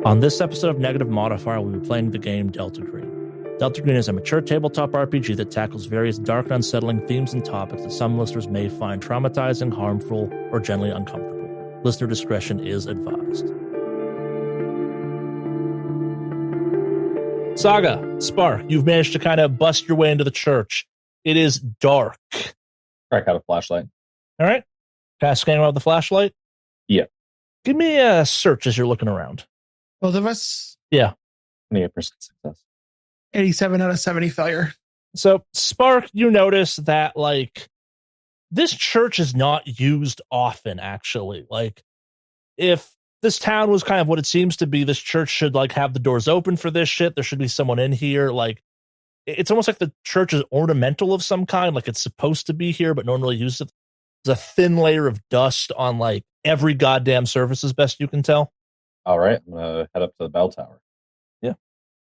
On this episode of Negative Modifier, we'll be playing the game deltagreen. Deltagreen is a mature tabletop RPG that tackles various dark and unsettling themes and topics that some listeners may find traumatizing, harmful, or generally uncomfortable. Listener discretion is advised. Saga, Spark, you've managed to kind of bust your way into the church. It is dark. Crack out a flashlight. All right. Kind of scanning around with the flashlight? Yeah. Give me a search as you're looking around. Both of us? Yeah. 28% success. 87 out of 70 failure. So, Spark, you notice that, this church is not used often, actually. If this town was kind of what it seems to be, this church should, have the doors open for this shit. There should be someone in here. It's almost like the church is ornamental of some kind, like it's supposed to be here, but no one really uses it. There's a thin layer of dust on, every goddamn surface, as best you can tell. All right, I'm going to head up to the bell tower. Yeah.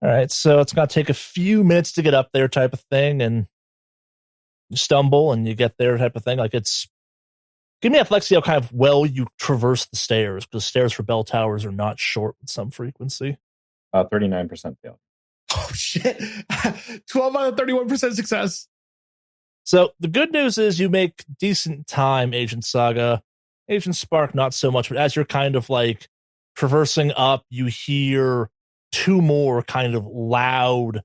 All right, so it's going to take a few minutes to get up there type of thing, and you stumble and you get there type of thing. Give me athletics, see how kind of well you traverse the stairs, because stairs for bell towers are not short with some frequency. 39% failure. Oh, shit. 12 out of 31% success. So the good news is you make decent time, Agent Saga. Agent Spark, not so much, but as you're kind of traversing up, you hear two more kind of loud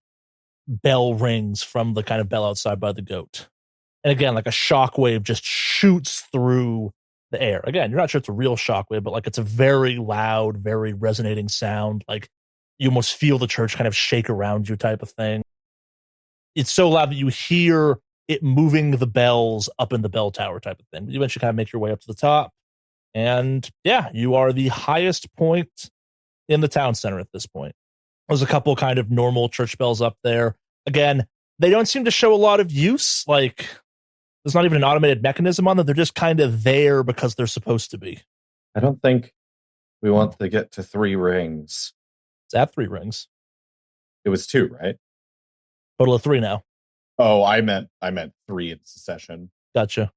bell rings from the kind of bell outside by the goat. And again, a shockwave just shoots through the air. Again, you're not sure it's a real shockwave, but it's a very loud, very resonating sound. You almost feel the church kind of shake around you type of thing. It's so loud that you hear it moving the bells up in the bell tower type of thing. You eventually kind of make your way up to the top. And yeah, you are the highest point in the town center at this point. There's a couple kind of normal church bells up there. Again, they don't seem to show a lot of use. There's not even an automated mechanism on them. They're just kind of there because they're supposed to be. I don't think we want to get to 3 rings. It's at 3 rings. It was 2, right? Total of 3 now. Oh, I meant 3 in succession. Gotcha.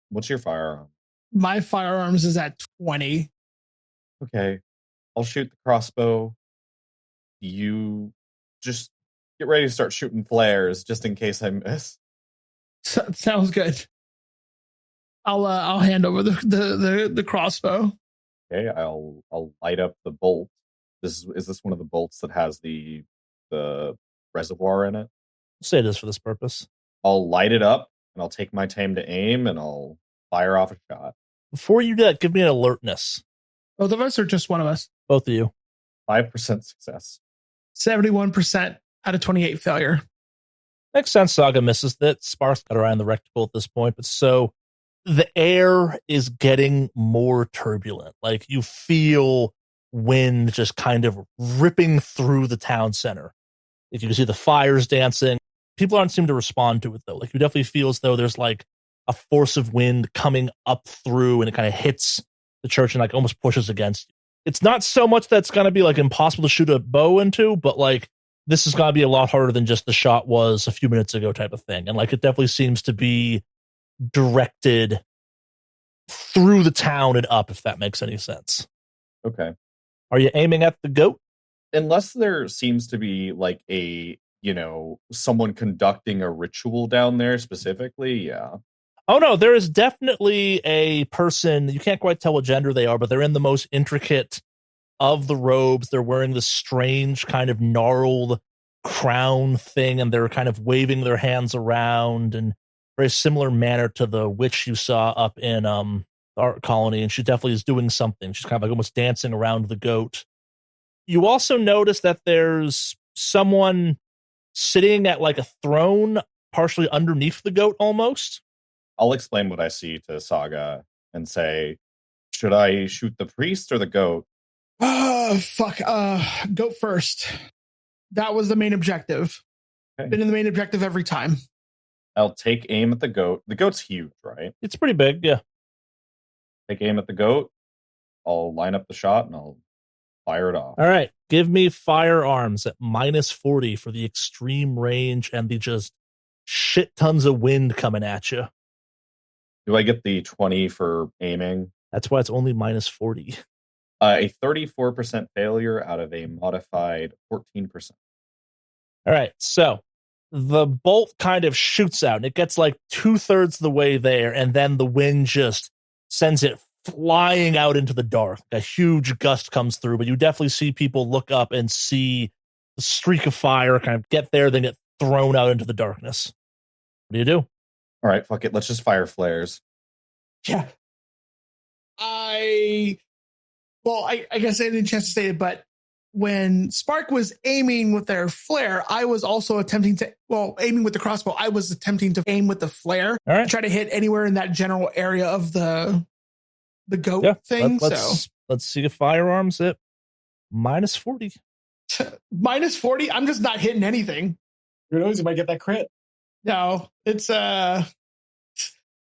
What's your firearm? My firearms is at 20. Okay. I'll shoot the crossbow. You just get ready to start shooting flares just in case I miss. Sounds good. I'll hand over the crossbow. Okay, I'll light up the bolt. Is this one of the bolts that has the reservoir in it? Say it is for this purpose. I'll light it up and I'll take my time to aim and I'll fire off a shot. Before you do that, give me an alertness. Both of us or just one of us? Both of you. 5% success. 71% out of 28 failure. Makes sense. Saga misses that. Spark's got her eye on the reticle at this point, but so the air is getting more turbulent. You feel wind just kind of ripping through the town center. If you can see the fires dancing, people aren't seem to respond to it though. You definitely feel as though there's a force of wind coming up through, and it kind of hits the church and almost pushes against you. It's not so much that's going to be impossible to shoot a bow into, but this is going to be a lot harder than just the shot was a few minutes ago type of thing. And it definitely seems to be directed through the town and up, if that makes any sense. Okay. Are you aiming at the goat? Unless there seems to be someone conducting a ritual down there specifically, yeah. Oh no, there is definitely a person. You can't quite tell what gender they are, but they're in the most intricate of the robes. They're wearing this strange kind of gnarled crown thing, and they're kind of waving their hands around in very similar manner to the witch you saw up in the art colony. And she definitely is doing something. She's kind of almost dancing around the goat. You also notice that there's someone sitting at a throne partially underneath the goat almost. I'll explain what I see to Saga and say, should I shoot the priest or the goat? Fuck. Goat first. That was the main objective. Okay. Been in the main objective every time. I'll take aim at the goat. The goat's huge, right? It's pretty big, yeah. Take aim at the goat. I'll line up the shot and I'll fire it off. All right. Give me firearms at -40 for the extreme range and the just shit tons of wind coming at you. Do I get the 20 for aiming? That's why it's only -40. A 34% failure out of a modified 14%. All right, so the bolt kind of shoots out, and it gets like 2/3 of the way there, and then the wind just sends it flying out into the dark. A huge gust comes through, but you definitely see people look up and see the streak of fire kind of get there, then get thrown out into the darkness. What do you do? All right, fuck it. Let's just fire flares. Yeah. I guess I didn't chance to say it, but when Spark was aiming with their flare, I was also aiming with the crossbow. I was attempting to aim with the flare, all right, try to hit anywhere in that general area of the goat thing. Let's see the firearms at -40. -40. I'm just not hitting anything. Who knows? You might get that crit. No, it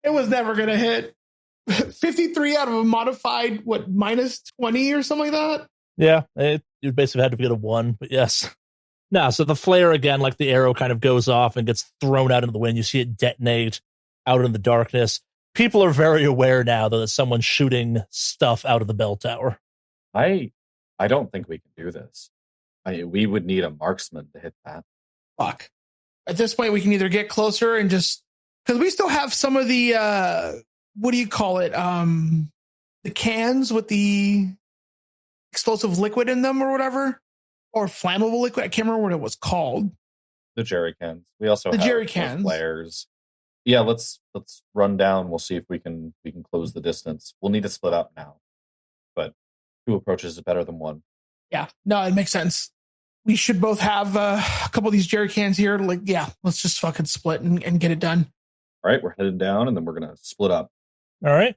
was never gonna hit. 53 out of a modified -20 or something like that. Yeah, you basically had to get a 1, but yes. No, so the flare again, like the arrow kind of goes off and gets thrown out into the wind. You see it detonate out in the darkness. People are very aware now that someone's shooting stuff out of the bell tower. I don't think we can do this. We would need a marksman to hit that. Fuck. At this point, we can either get closer and just because we still have some of the what do you call it? The cans with the explosive liquid in them or whatever, or flammable liquid. I can't remember what it was called. The jerry cans. We also have jerry cans. Flares. Yeah, let's run down. We'll see if we can close the distance. We'll need to split up now, but 2 approaches is better than 1. Yeah, no, it makes sense. We should both have a couple of these jerry cans here. Like, yeah, let's just fucking split and get it done. All right, we're headed down, and then we're gonna split up. All right,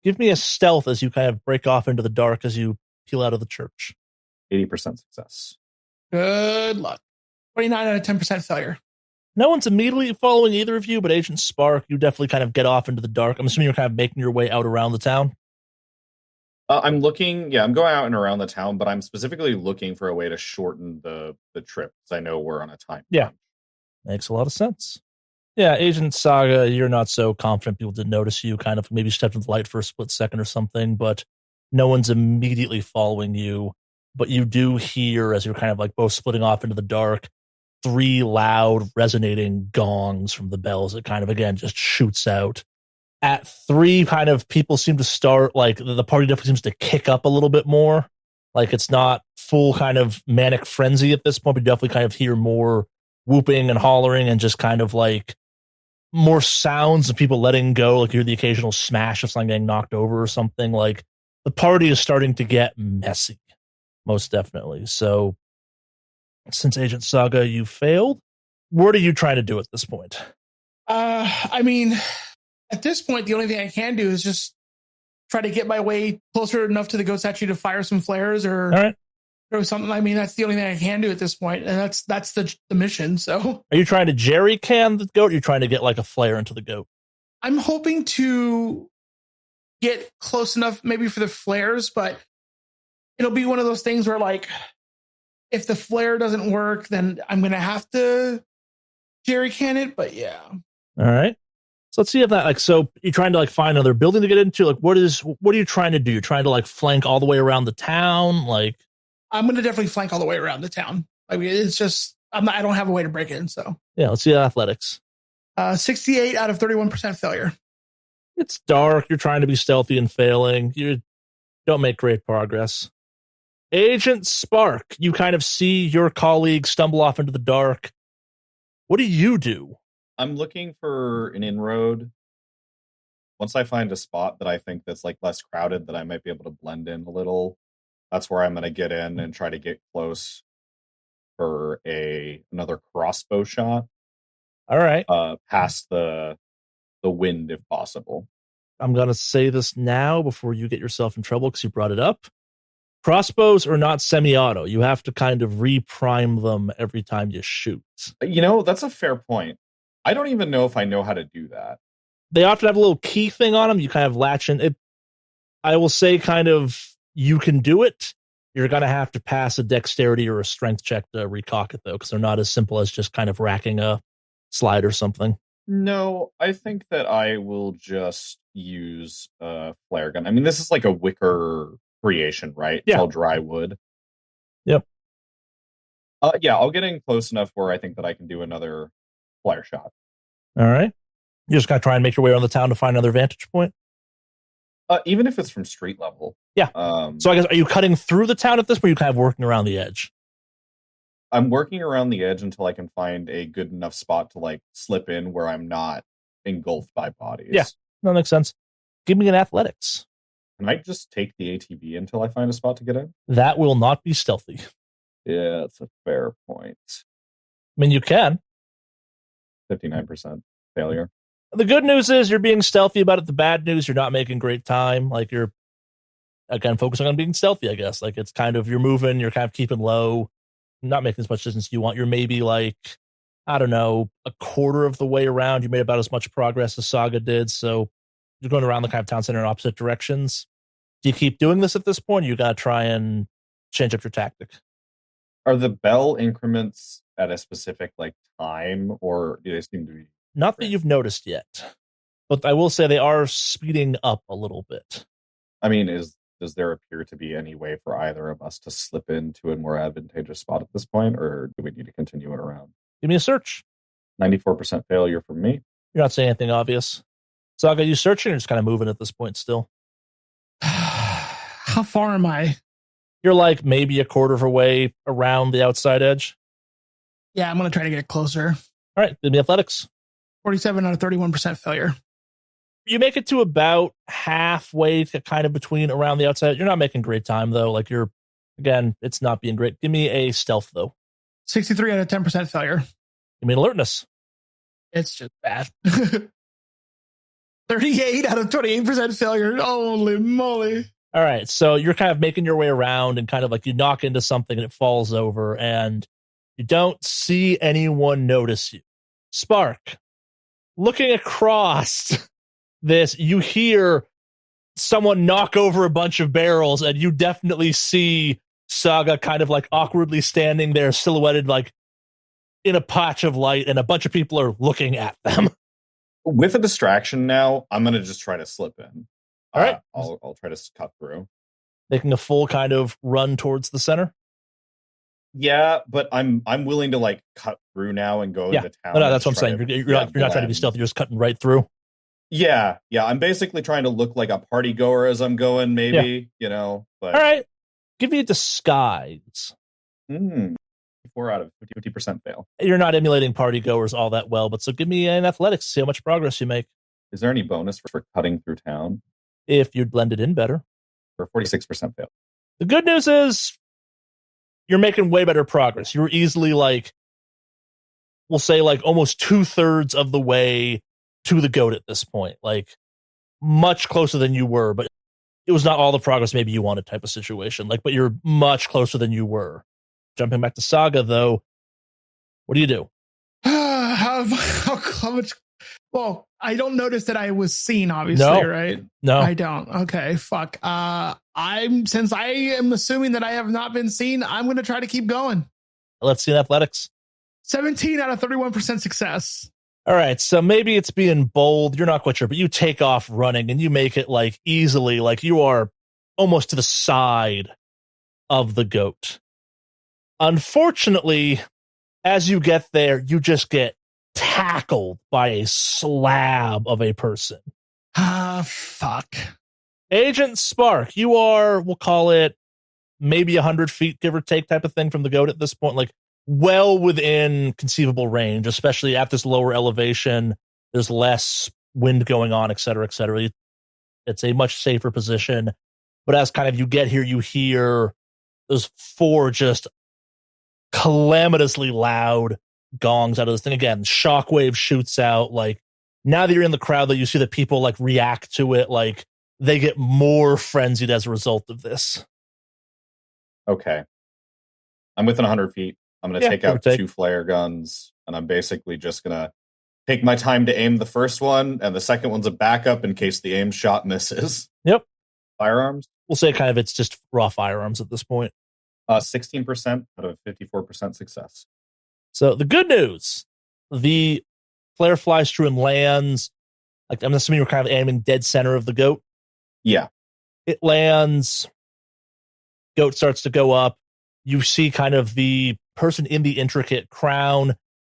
give me a stealth as you kind of break off into the dark as you peel out of the church. 80% success. Good luck. 29 out of 10% failure. No one's immediately following either of you, but Agent Spark, you definitely kind of get off into the dark. I'm assuming you're kind of making your way out around the town. I'm looking. Yeah, I'm going out and around the town, but I'm specifically looking for a way to shorten the trip because I know we're on a time. Yeah, makes a lot of sense. Yeah, Agent Saga, you're not so confident people didn't notice you. Kind of maybe stepped into the light for a split second or something, but no one's immediately following you. But you do hear, as you're kind of like both splitting off into the dark, 3 loud resonating gongs from the bells. It kind of again just shoots out. At 3, kind of people seem to start, like the party definitely seems to kick up a little bit more. Like it's not full kind of manic frenzy at this point, but you definitely kind of hear more whooping and hollering and just kind of like more sounds of people letting go. Like you hear the occasional smash of something getting knocked over or something. Like the party is starting to get messy, most definitely. So since Agent Saga, you failed, what are you trying to do at this point? I mean, at this point, the only thing I can do is just try to get my way closer enough to the goat statue to fire some flares or something. I mean, that's the only thing I can do at this point, and that's the mission. So, are you trying to jerry can the goat? Or are you trying to get like a flare into the goat? I'm hoping to get close enough, maybe for the flares, but it'll be one of those things where, like, if the flare doesn't work, then I'm gonna have to jerry can it. But yeah, all right. So let's see if that, like, so you're trying to like find another building to get into. Like, what are you trying to do? You're trying to like flank all the way around the town. Like, I'm going to definitely flank all the way around the town. I mean, it's just, I don't have a way to break in. So yeah, let's see athletics. 68 out of 31% failure. It's dark. You're trying to be stealthy and failing. You don't make great progress. Agent Spark, you kind of see your colleague stumble off into the dark. What do you do? I'm looking for an inroad. Once I find a spot that I think that's like less crowded, that I might be able to blend in a little, that's where I'm going to get in and try to get close for another crossbow shot. All right. Past the wind if possible. I'm going to say this now before you get yourself in trouble because you brought it up. Crossbows are not semi-auto. You have to kind of reprime them every time you shoot. You know, that's a fair point. I don't even know if I know how to do that. They often have a little key thing on them. You kind of latch in. It, I will say kind of you can do it. You're going to have to pass a dexterity or a strength check to recock it, though, because they're not as simple as just kind of racking a slide or something. No, I think that I will just use a flare gun. I mean, this is like a wicker creation, right? It's Yeah. all dry wood. Yep. Yeah, I'll get in close enough where I think that I can do another flare shot. All right. You're just going to try and make your way around the town to find another vantage point? Even if it's from street level. Yeah. So I guess, are you cutting through the town at this point, or are you kind of working around the edge? I'm working around the edge until I can find a good enough spot to like slip in where I'm not engulfed by bodies. Yeah. That makes sense. Give me an athletics. Can I just take the ATV until I find a spot to get in? That will not be stealthy. Yeah, that's a fair point. I mean, you can. 59% failure. The good news is you're being stealthy about it. The bad news, you're not making great time. Like, you're, again, focusing on being stealthy, I guess. Like, it's kind of, you're moving, you're kind of keeping low, not making as much distance as you want. You're maybe like, I don't know, a quarter of the way around. You made about as much progress as Saga did. So you're going around the kind of town center in opposite directions. Do you keep doing this at this point? You got to try and change up your tactic. Are the bell increments at a specific like time, or do they seem to be? Not that you've noticed yet, but I will say they are speeding up a little bit. I mean, does there appear to be any way for either of us to slip into a more advantageous spot at this point, or do we need to continue it around? Give me a search. 94% failure from me. You're not saying anything obvious. Saga, you searching or just kind of moving at this point still? How far am I? You're like maybe a quarter of a way around the outside edge. Yeah, I'm going to try to get closer. All right, give me athletics. 47 out of 31% failure. You make it to about halfway to kind of between around the outside. You're not making great time, though. Like, you're, again, it's not being great. Give me a stealth, though. 63 out of 10% failure. Give me an alertness. It's just bad. 38 out of 28% failure. Holy moly. All right, so you're kind of making your way around and kind of like you knock into something and it falls over and you don't see anyone notice you. Spark, looking across this, you hear someone knock over a bunch of barrels and you definitely see Saga kind of like awkwardly standing there silhouetted like in a patch of light and a bunch of people are looking at them. With a distraction now, I'm going to just try to slip in. All right. I'll try to cut through. Making a full kind of run towards the center. Yeah, but I'm willing to like cut through now and go into town. No, that's what I'm saying. You're not trying to be stealthy. You're just cutting right through. Yeah. I'm basically trying to look like a party goer as I'm going. Maybe But all right, give me a disguise. 4 out of 50% fail. You're not emulating party goers all that well, but so give me an athletics. See how much progress you make. Is there any bonus for cutting through town? If you'd blended in better. For 46% fail. The good news is you're making way better progress. You're easily like, we'll say like almost 2/3 of the way to the goat at this point. Like much closer than you were, but it was not all the progress maybe you wanted type of situation. Like, but you're much closer than you were. Jumping back to Saga though, what do you do? How much? Well, I don't notice that I was seen, obviously, right? No, I don't. Okay, fuck. Since I am assuming that I have not been seen, I'm going to try to keep going. Let's see in athletics. 17 out of 31% success. All right, so maybe it's being bold. You're not quite sure, but you take off running and you make it like easily, like you are almost to the side of the goat. Unfortunately, as you get there, you just get tackled by a slab of a person. Fuck. Agent Spark, you are, we'll call it maybe 100 feet, give or take type of thing from the goat at this point, like well within conceivable range, especially at this lower elevation. There's less wind going on, et cetera, et cetera. It's a much safer position. But as kind of you get here, you hear those 4 just calamitously loud gongs out of this thing. Again, shockwave shoots out. Like now that you're in the crowd, that you see that people like react to it, like they get more frenzied as a result of this. Okay, I'm within 100 feet. I'm going to take out 2 flare guns, and I'm basically just going to take my time to aim the first one, and the second one's a backup in case the aim shot misses. Yep. Firearms? We'll say kind of it's just raw firearms at this point. 16% out of 54% success. So the good news, the flare flies through and lands. Like I'm assuming you're kind of aiming dead center of the goat. Yeah. It lands Goat starts to go up. You see kind of the person in the intricate crown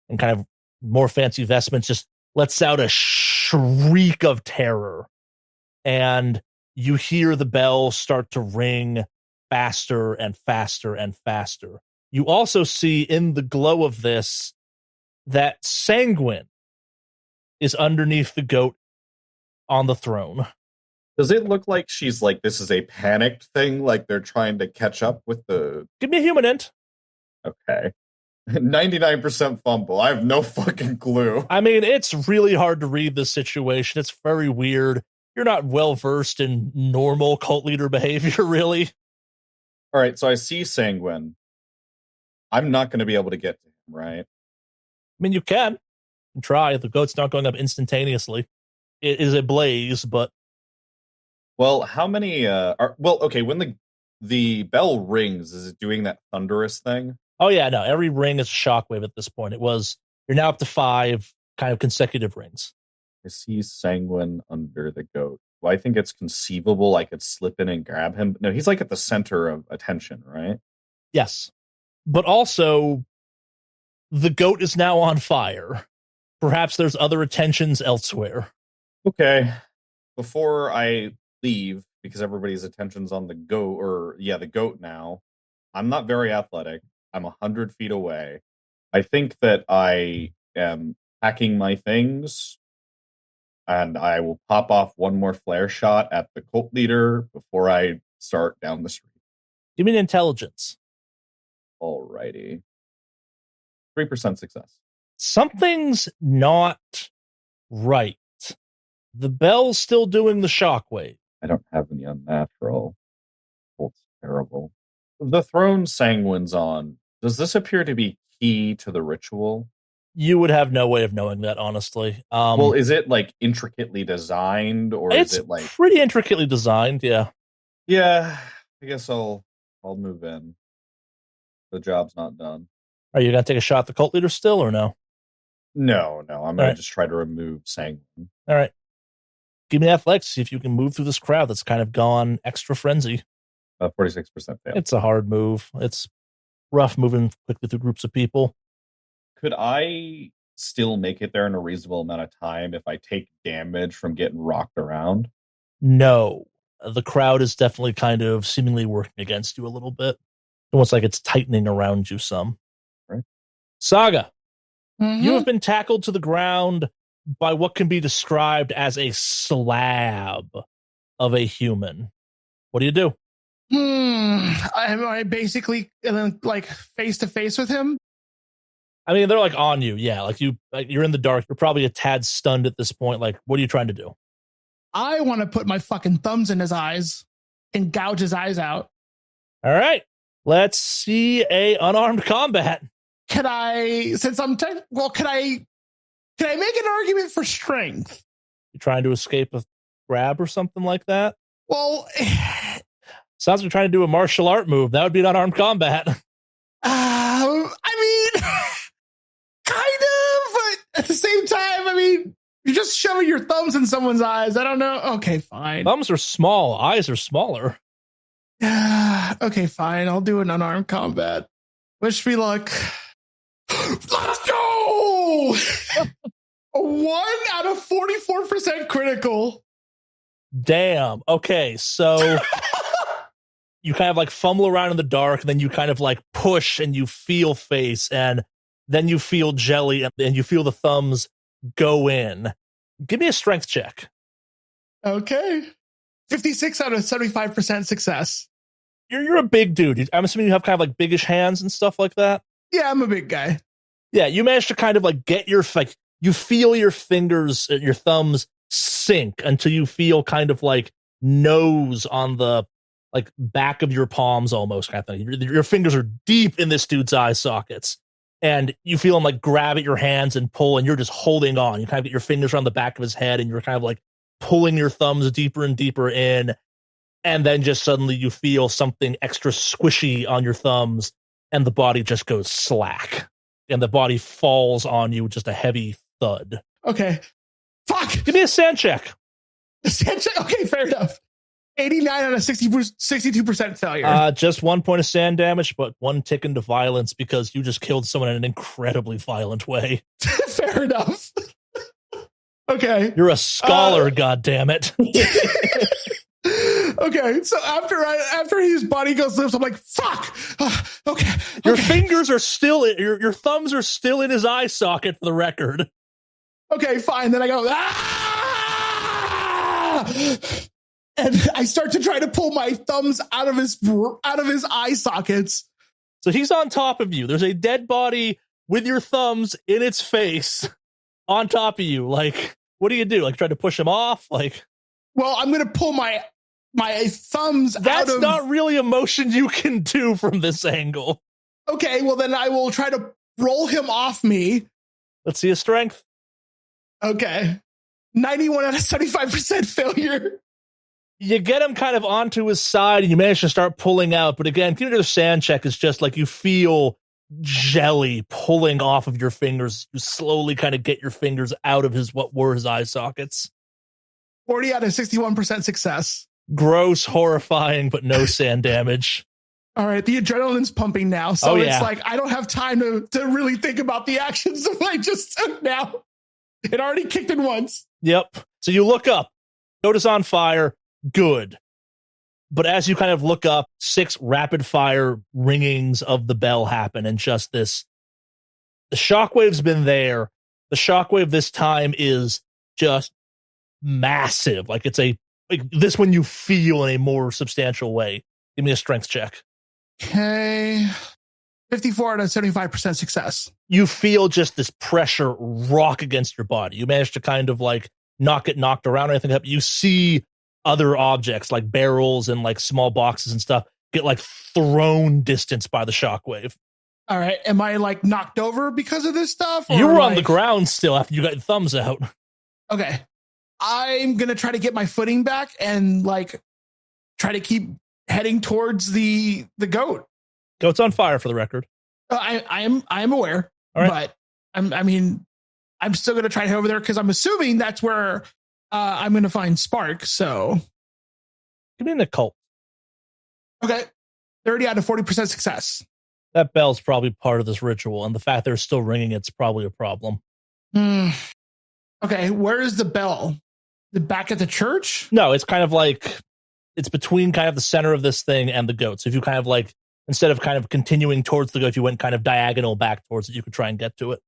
and kind of more fancy vestments just lets out a shriek of terror. And you hear the bell start to ring faster and faster and faster. You also see in the glow of this that Sanguine is underneath the goat on the throne. Does it look like she's like, this is a panicked thing? Like they're trying to catch up with the... Give me a human int. Okay. 99% fumble. I have no fucking clue. I mean, it's really hard to read this situation. It's very weird. You're not well versed in normal cult leader behavior, really. All right, so I see Sanguine. I'm not going to be able to get to him, right? I mean, you can try. The goat's not going up instantaneously. It is a blaze, but... Well, how many... okay, when the bell rings, is it doing that thunderous thing? Oh, yeah, no. Every ring is a shockwave at this point. You're now up to 5 kind of consecutive rings. I see Sanguine under the goat. Well, I think it's conceivable I could slip in and grab him. No, he's like at the center of attention, right? Yes. But also, the goat is now on fire. Perhaps there's other attentions elsewhere. Okay. Before I leave, because everybody's attention's on the goat, the goat now, I'm not very athletic. I'm 100 feet away. I think that I am packing my things, and I will pop off one more flare shot at the cult leader before I start down the street. Give me an intelligence. Alrighty. 3% success. Something's not right. The bell's still doing the shockwave. I don't have any unnatural. It's terrible. The throne Sanguine's on. Does this appear to be key to the ritual? You would have no way of knowing that, honestly. Well, is it like intricately designed, or is it like pretty intricately designed? Yeah. Yeah, I guess I'll move in. The job's not done. Are you gonna take a shot at the cult leader still, or no? No. I'm gonna just try to remove Sanguine. All right. Give me athletics. See if you can move through this crowd that's kind of gone extra frenzy. 46% fail. It's a hard move. It's rough moving quickly through groups of people. Could I still make it there in a reasonable amount of time if I take damage from getting rocked around? No. The crowd is definitely kind of seemingly working against you a little bit. Almost like it's tightening around you some. Right. Saga, Mm-hmm. you have been tackled to the ground by what can be described as a slab of a human. What do you do? Am I basically like face to face with him? I mean, they're like on you. Yeah, you're in the dark. You're probably a tad stunned at this point. Like, what are you trying to do? I want to put my fucking thumbs in his eyes and gouge his eyes out. All right. Let's see a unarmed combat. Can I, since I'm can I make an argument for strength? You trying to escape a grab or something like that? Well, sounds like you're trying to do a martial art move. That would be an unarmed combat. I mean, kind of, but at the same time, I mean, you're just shoving your thumbs in someone's eyes. I don't know. Okay, fine. Thumbs are small. Eyes are smaller. Okay, fine. I'll do an unarmed combat. Wish me luck. Let's go! A 1 out of 44% critical. Damn. Okay, so you kind of like fumble around in the dark, and then you kind of like push and you feel face, and then you feel jelly, and you feel the thumbs go in. Give me a strength check. Okay. 56 out of 75% success. You're a big dude. I'm assuming you have kind of like biggish hands and stuff like that. Yeah, I'm a big guy. Yeah, you managed to kind of like get you feel your fingers, your thumbs sink until you feel kind of like nose on the like back of your palms almost kind of thing. Your fingers are deep in this dude's eye sockets, and you feel him like grab at your hands and pull, and you're just holding on. You kind of get your fingers around the back of his head, and you're kind of like pulling your thumbs deeper and deeper in, and then just suddenly you feel something extra squishy on your thumbs, and the body just goes slack, and the body falls on you with just a heavy thud. Okay. Fuck! Give me a sand check. Sand check? Okay, fair enough. 89 on a 62% failure. Just 1 point of sand damage, but 1 tick into violence because you just killed someone in an incredibly violent way. Fair enough. Okay. You're a scholar, goddammit. Okay, so after his body goes limp, I'm like, fuck. Okay. Your fingers are still your thumbs are still in his eye socket for the record. Okay, fine. Then I go, and I start to try to pull my thumbs out of his eye sockets. So he's on top of you. There's a dead body with your thumbs in its face on top of you. Like, what do you do? Like, try to push him off? Like, well, I'm gonna pull my thumbs out of... That's not really a motion you can do from this angle. Okay, well then I will try to roll him off me. Let's see his strength. Okay. 91 out of 75% failure. You get him kind of onto his side and you manage to start pulling out. But again, the sand check is just like you feel jelly pulling off of your fingers. You slowly kind of get your fingers out of what were his eye sockets. 40 out of 61% success. Gross, horrifying, but no sand damage. All right, the adrenaline's pumping now. So yeah. It's like I don't have time to really think about the actions that I just took now. It already kicked in once. Yep. So you look up. Goat is on fire. Good. But as you kind of look up, 6 rapid fire ringings of the bell happen, and just this. The shockwave's been there. The shockwave this time is just massive. Like it's this one you feel in a more substantial way. Give me a strength check. Okay. 54 out of 75% success. You feel just this pressure rock against your body. You manage to kind of like not get knocked around or anything up. You see other objects like barrels and like small boxes and stuff get like thrown distance by the shockwave. All right. Am I like knocked over because of this stuff? You were on the ground still after you got your thumbs out. Okay. I'm going to try to get my footing back and like try to keep heading towards the goat. Goat's on fire for the record. I'm aware, all right. But I'm still going to try to head over there because I'm assuming that's where I'm going to find Spark. So give me an occult. Okay. 30 out of 40% success. That bell's probably part of this ritual, and the fact they're still ringing it's probably a problem. Okay, where is the bell? The back at the church? No, it's kind of like it's between kind of the center of this thing and the goat. So if you kind of like instead of kind of continuing towards the goat, you went kind of diagonal back towards it, you could try and get to it.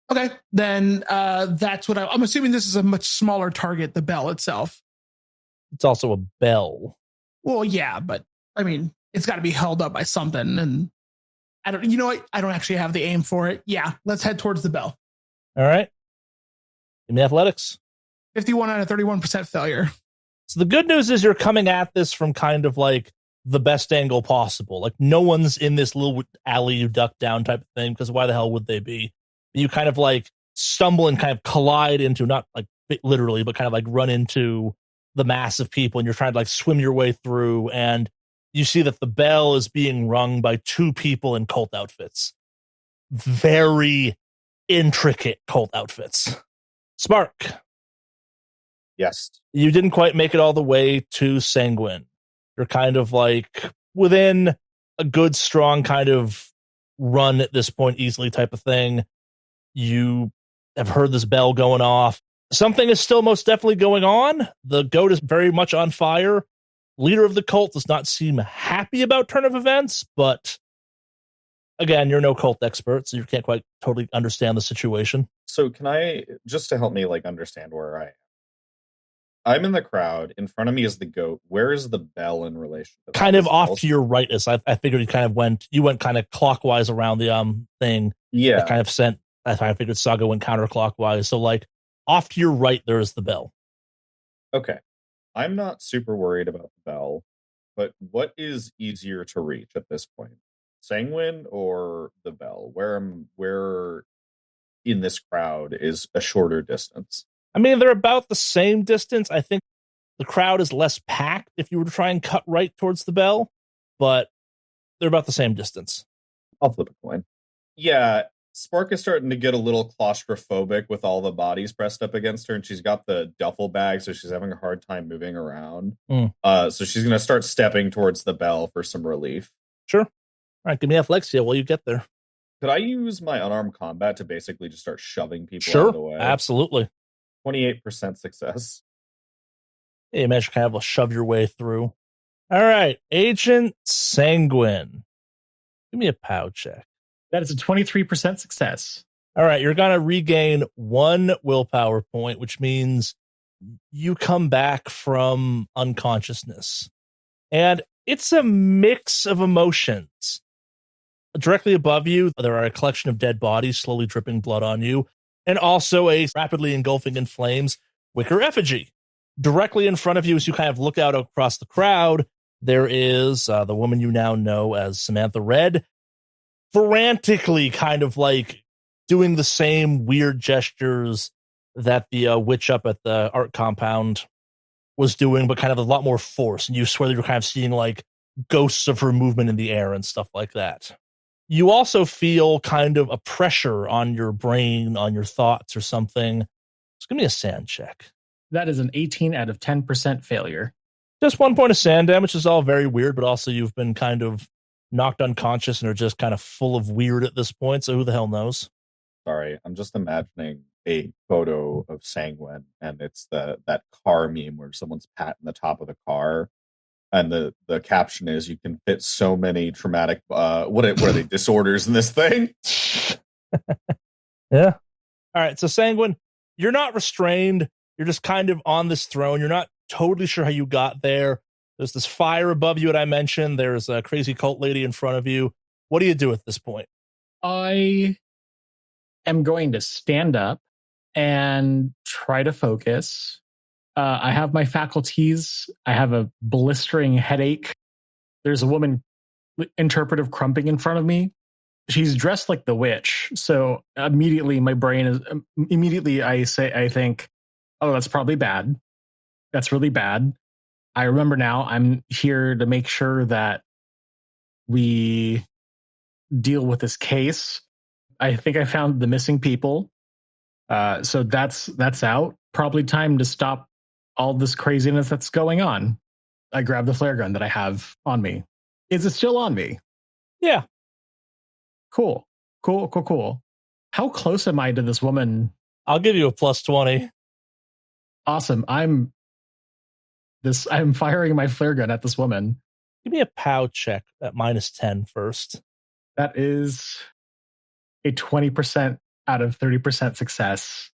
Okay, then that's what I'm assuming. This is a much smaller target, the bell itself. It's also a bell. Well, yeah, but I mean, it's got to be held up by something, and I don't. You know what? I don't actually have the aim for it. Yeah, let's head towards the bell. All right. Give me athletics. 51 out of 31% failure. So the good news is you're coming at this from kind of like the best angle possible. Like no one's in this little alley you duck down type of thing, because why the hell would they be? You kind of like stumble and kind of collide into, not like literally, but kind of like run into the mass of people, and you're trying to like swim your way through, and you see that the bell is being rung by 2 people in cult outfits. Very intricate cult outfits. Spark. Yes. You didn't quite make it all the way to Sanguine. You're kind of like within a good, strong kind of run at this point, easily type of thing. You have heard this bell going off. Something is still most definitely going on. The goat is very much on fire. Leader of the cult does not seem happy about turn of events, but again, you're no cult expert, so you can't quite totally understand the situation. So can I, just to help me like understand where I am? I'm in the crowd. In front of me is the goat. Where is the bell in relation to that? Kind of off to your right. As I figured you went kind of clockwise around the thing. Yeah. That kind of sent, I figured Saga went counterclockwise. So like off to your right, there is the bell. Okay. I'm not super worried about the bell, but what is easier to reach at this point? Sanguine or the bell? Where in this crowd is a shorter distance? I mean, they're about the same distance. I think the crowd is less packed if you were to try and cut right towards the bell, but they're about the same distance. I'll flip a coin. Yeah, Spark is starting to get a little claustrophobic with all the bodies pressed up against her, and she's got the duffel bag, so she's having a hard time moving around. So she's going to start stepping towards the bell for some relief. Sure. All right, give me Athlexia while you get there. Could I use my unarmed combat to basically just start shoving people out of the way? Absolutely. 28% success. Yeah, you managed to kind of shove your way through. All right, Agent Sanguine. Give me a POW check. That is a 23% success. All right, you're going to regain 1 willpower point, which means you come back from unconsciousness. And it's a mix of emotions. Directly above you, there are a collection of dead bodies slowly dripping blood on you, and also a rapidly engulfing in flames wicker effigy. Directly in front of you, as you kind of look out across the crowd, there is the woman you now know as Samantha Red, frantically kind of doing the same weird gestures that the witch up at the art compound was doing, but kind of a lot more force. And you swear that you're kind of seeing ghosts of her movement in the air and stuff like that. You also feel kind of a pressure on your brain, on your thoughts or something. Just give me a sand check. That is an 18 out of 10% failure. Just 1 point of sand damage is all very weird, but also you've been kind of knocked unconscious and are just kind of full of weird at this point, so who the hell knows? Sorry, I'm just imagining a photo of Sanguine, and it's that car meme where someone's patting the top of the car, and the caption is, "You can fit so many traumatic what are they disorders in this thing?" Yeah. All right, so Sanguine, you're not restrained. You're just kind of on this throne. You're not totally sure how you got there. There's this fire above you that I mentioned. There's a crazy cult lady in front of you. What do you do at this point? I am going to stand up and try to focus. I have my faculties. I have a blistering headache. There's a woman interpretive crumping in front of me. She's dressed like the witch. So immediately I think, oh, that's probably bad. That's really bad. I remember now I'm here to make sure that we deal with this case. I think I found the missing people. So that's out. Probably time to stop all this craziness that's going on. I grab the flare gun that I have on me. Is it still on me? Yeah. Cool. How close am I to this woman? I'll give you a plus 20. Awesome. I'm firing my flare gun at this woman. Give me a POW check at -10 first. That is a 20% out of 30% success.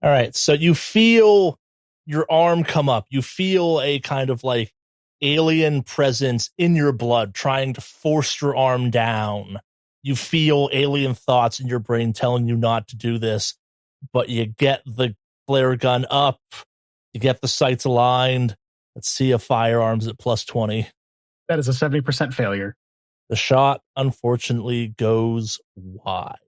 All right. So you feel your arm come up. You feel a kind of alien presence in your blood trying to force your arm down. You feel alien thoughts in your brain telling you not to do this, but you get the flare gun up. You get the sights aligned. Let's see if firearms at plus 20. That is a 70% failure. The shot, unfortunately, goes wide.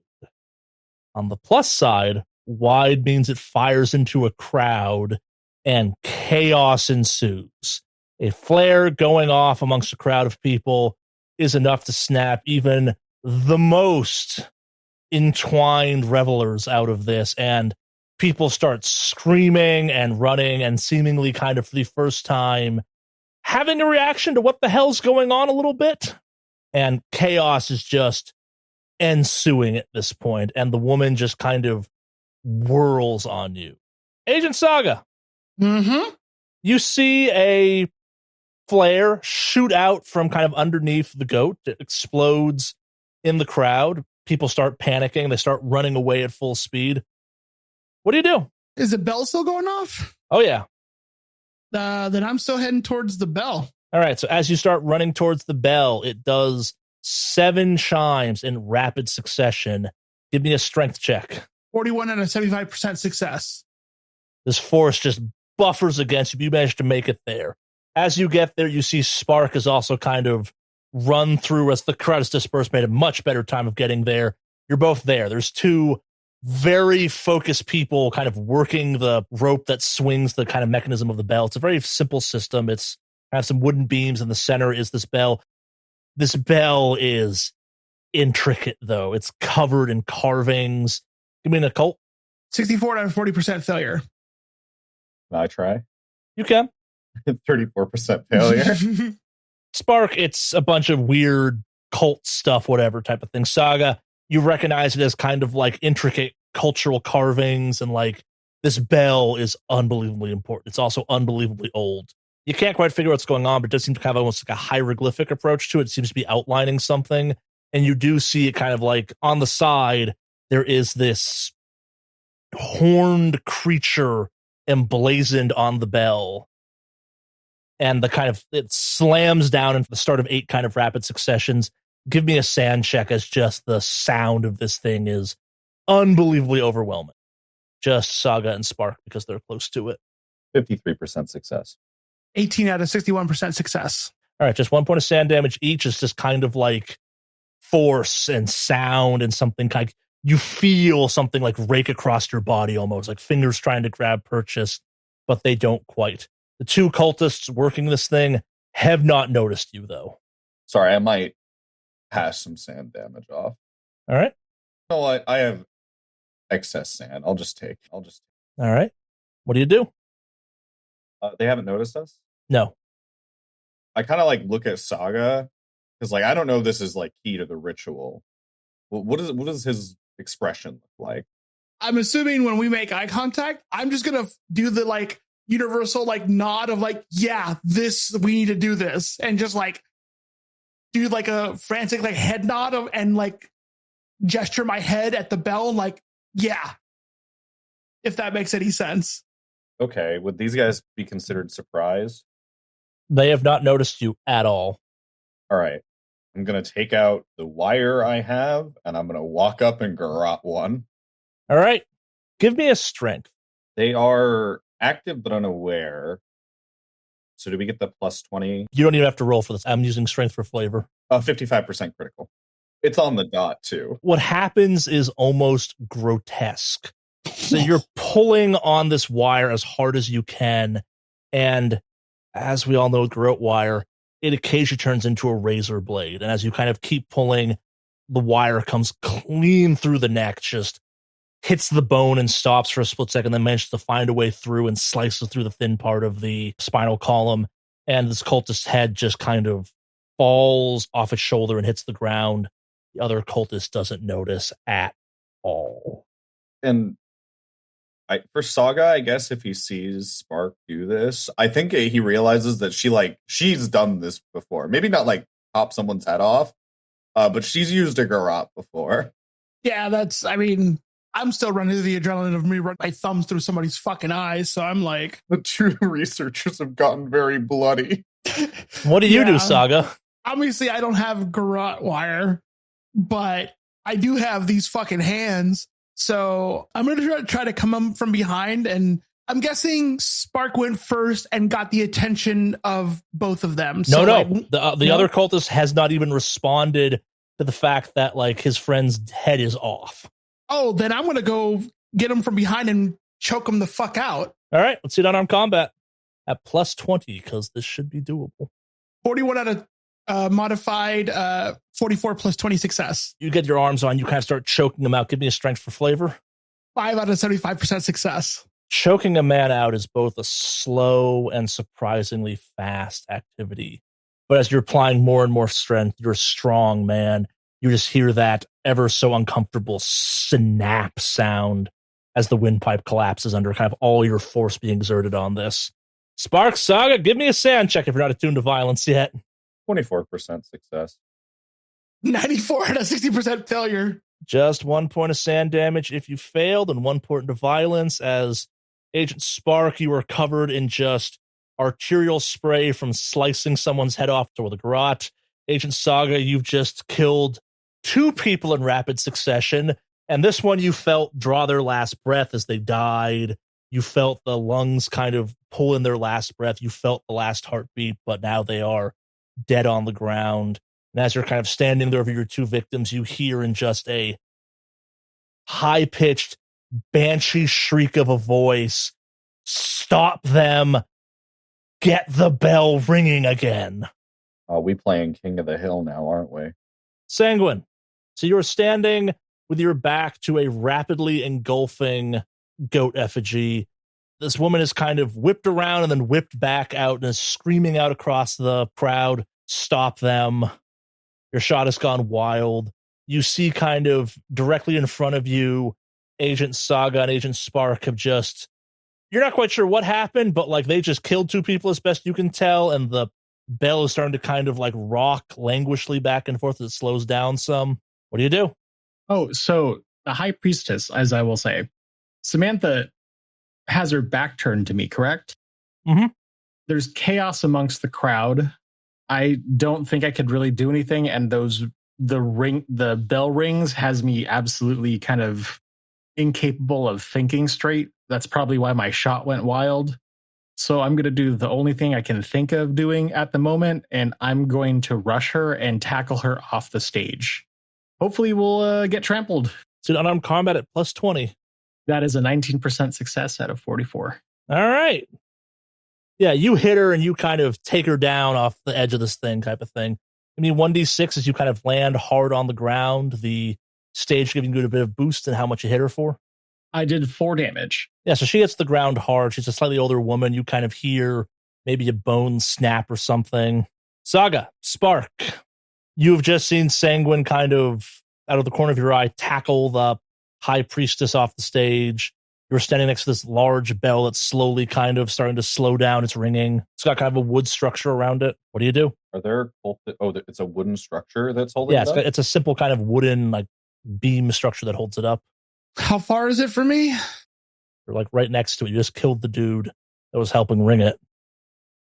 On the plus side, wide means it fires into a crowd and chaos ensues. A flare going off amongst a crowd of people is enough to snap even the most entwined revelers out of this, and people start screaming and running and seemingly kind of for the first time having a reaction to what the hell's going on a little bit. And chaos is just ensuing at this point, and the woman just kind of whirls on you. Agent Saga. Mm-hmm. You see a flare shoot out from kind of underneath the goat. It explodes in the crowd. People start panicking. They start running away at full speed. What do you do? Is the bell still going off? Oh, yeah. Then I'm still heading towards the bell. All right. So as you start running towards the bell, it does 7 chimes in rapid succession. Give me a strength check. 41 out of 75% success. This force just buffers against you. You manage to make it there. As you get there, you see Spark is also kind of run through as the crowd is dispersed, made a much better time of getting there. You're both there. There's 2 very focused people kind of working the rope that swings the kind of mechanism of the bell. It's a very simple system. It's have some wooden beams in the center is this bell. This bell is intricate, though. It's covered in carvings. Give me an occult. 64 out of 40% failure. Can I try? You can. 34% failure. Spark, it's a bunch of weird cult stuff, whatever type of thing. Saga, you recognize it as kind of like intricate cultural carvings, and like this bell is unbelievably important. It's also unbelievably old. You can't quite figure out what's going on, but it does seem to have almost like a hieroglyphic approach to it. It seems to be outlining something. And you do see it kind of like on the side, there is this horned creature emblazoned on the bell. And the kind of, it slams down into the start of 8 kind of rapid successions. Give me a sand check, as just the sound of this thing is unbelievably overwhelming. Just Saga and Spark, because they're close to it. 53% success. 18 out of 61% success. All right, just 1 point of sand damage each. Is just kind of like force and sound and something kind of, you feel something like rake across your body, almost like fingers trying to grab purchase, but they don't quite. The 2 cultists working this thing have not noticed you, though. Sorry, I might pass some sand damage off. All right. No, I have excess sand. I'll just take. All right. What do you do? They haven't noticed us? No. I kind of like look at Saga, because like I don't know if this is like key to the ritual. What does his expression look like? I'm assuming when we make eye contact, I'm just gonna do the like universal like nod of like, yeah, this, we need to do this, and just like do like a frantic like head nod of, and like gesture my head at the bell, like, yeah, if that makes any sense. Okay, would these guys be considered surprised? They have not noticed you at all. All right. I'm going to take out the wire I have, and I'm going to walk up and garrot one. All right. Give me a strength. They are active but unaware. So do we get the plus 20? You don't even have to roll for this. I'm using strength for flavor. 55% critical. It's on the dot, too. What happens is almost grotesque. So you're pulling on this wire as hard as you can, and as we all know with garrote wire, it occasionally turns into a razor blade. And as you kind of keep pulling, the wire comes clean through the neck, just hits the bone and stops for a split second, then manages to find a way through and slices through the thin part of the spinal column. And this cultist's head just kind of falls off its shoulder and hits the ground. The other cultist doesn't notice at all. And for Saga, I guess if he sees Spark do this, I think he realizes that she's done this before. Maybe not like pop someone's head off, but she's used a garrote before. Yeah, I'm still running through the adrenaline of me running my thumbs through somebody's fucking eyes, so I'm like... The 2 researchers have gotten very bloody. What do you do, Saga? Obviously, I don't have garrote wire, but I do have these fucking hands. So I'm going to try to come up from behind, and I'm guessing Spark went first and got the attention of both of them. So the other cultist has not even responded to the fact that like his friend's head is off. Oh, then I'm going to go get him from behind and choke him the fuck out. All right, let's see that unarmed combat at plus 20, because this should be doable. 41 out of modified, 44 plus 20 success. You get your arms on, you kind of start choking them out. Give me a strength for flavor. 5 out of 75% success. Choking a man out is both a slow and surprisingly fast activity. But as you're applying more and more strength, you're a strong man. You just hear that ever so uncomfortable snap sound as the windpipe collapses under kind of all your force being exerted on this. Spark, Saga, give me a sand check if you're not attuned to violence yet. 24% success. 94 out of 60% failure. Just 1 point of sand damage if you failed, and 1 point of violence. As Agent Spark, you are covered in just arterial spray from slicing someone's head off with a garrote. Agent Saga, you've just killed 2 people in rapid succession, and this one you felt draw their last breath as they died. You felt the lungs kind of pull in their last breath. You felt the last heartbeat, but now they are dead on the ground. And as you're kind of standing there over your 2 victims, you hear in just a high-pitched, banshee shriek of a voice, "Stop them! Get the bell ringing again!" We playing King of the Hill now, aren't we? Sanguine, So you're standing with your back to a rapidly engulfing goat effigy. This woman is kind of whipped around and then whipped back out and is screaming out across the crowd, "Stop them." Your shot has gone wild. You see kind of directly in front of you, Agent Saga and Agent Spark have just, you're not quite sure what happened, but like they just killed two people as best you can tell, and the bell is starting to kind of like rock languishly back and forth as it slows down some. What do you do? Oh, so the High Priestess, as I will say, Samantha has her back turned to me, correct? Mm-hmm. There's chaos amongst the crowd. I don't think I could really do anything, and the bell rings has me absolutely kind of incapable of thinking straight. That's probably why my shot went wild. So I'm going to do the only thing I can think of doing at the moment, and I'm going to rush her and tackle her off the stage. Hopefully we'll get trampled. So unarmed combat at +20. That is a 19% success out of 44. All right. Yeah, you hit her and you kind of take her down off the edge of this thing type of thing. I mean, 1d6 as you kind of land hard on the ground, the stage giving you a bit of boost in how much you hit her for. I did 4 damage. Yeah, so she hits the ground hard. She's a slightly older woman. You kind of hear maybe a bone snap or something. Saga, Spark, you've just seen Sanguine kind of out of the corner of your eye tackle the High Priestess off the stage. You're standing next to this large bell that's slowly kind of starting to slow down. It's ringing. It's got kind of a wood structure around it. What do you do? Are there? It's a wooden structure that's holding. Yeah, it up? it's a simple kind of wooden like beam structure that holds it up. How far is it from me? You're like right next to it. You just killed the dude that was helping ring it.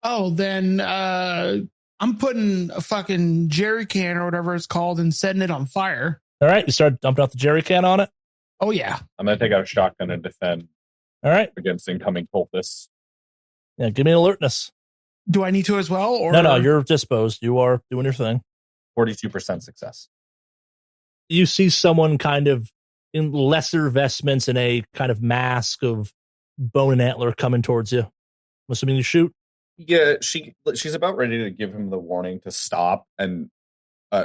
Oh, then I'm putting a fucking jerry can or whatever it's called and setting it on fire. All right, you start dumping out the jerry can on it. Oh, yeah. I'm going to take out a shotgun and defend. All right. Against incoming cultists. Yeah, give me an alertness. Do I need to as well? Or No, you're disposed. You are doing your thing. 42% success. You see someone kind of in lesser vestments and a kind of mask of bone and antler coming towards you. I'm assuming you shoot? Yeah, she's about ready to give him the warning to stop, and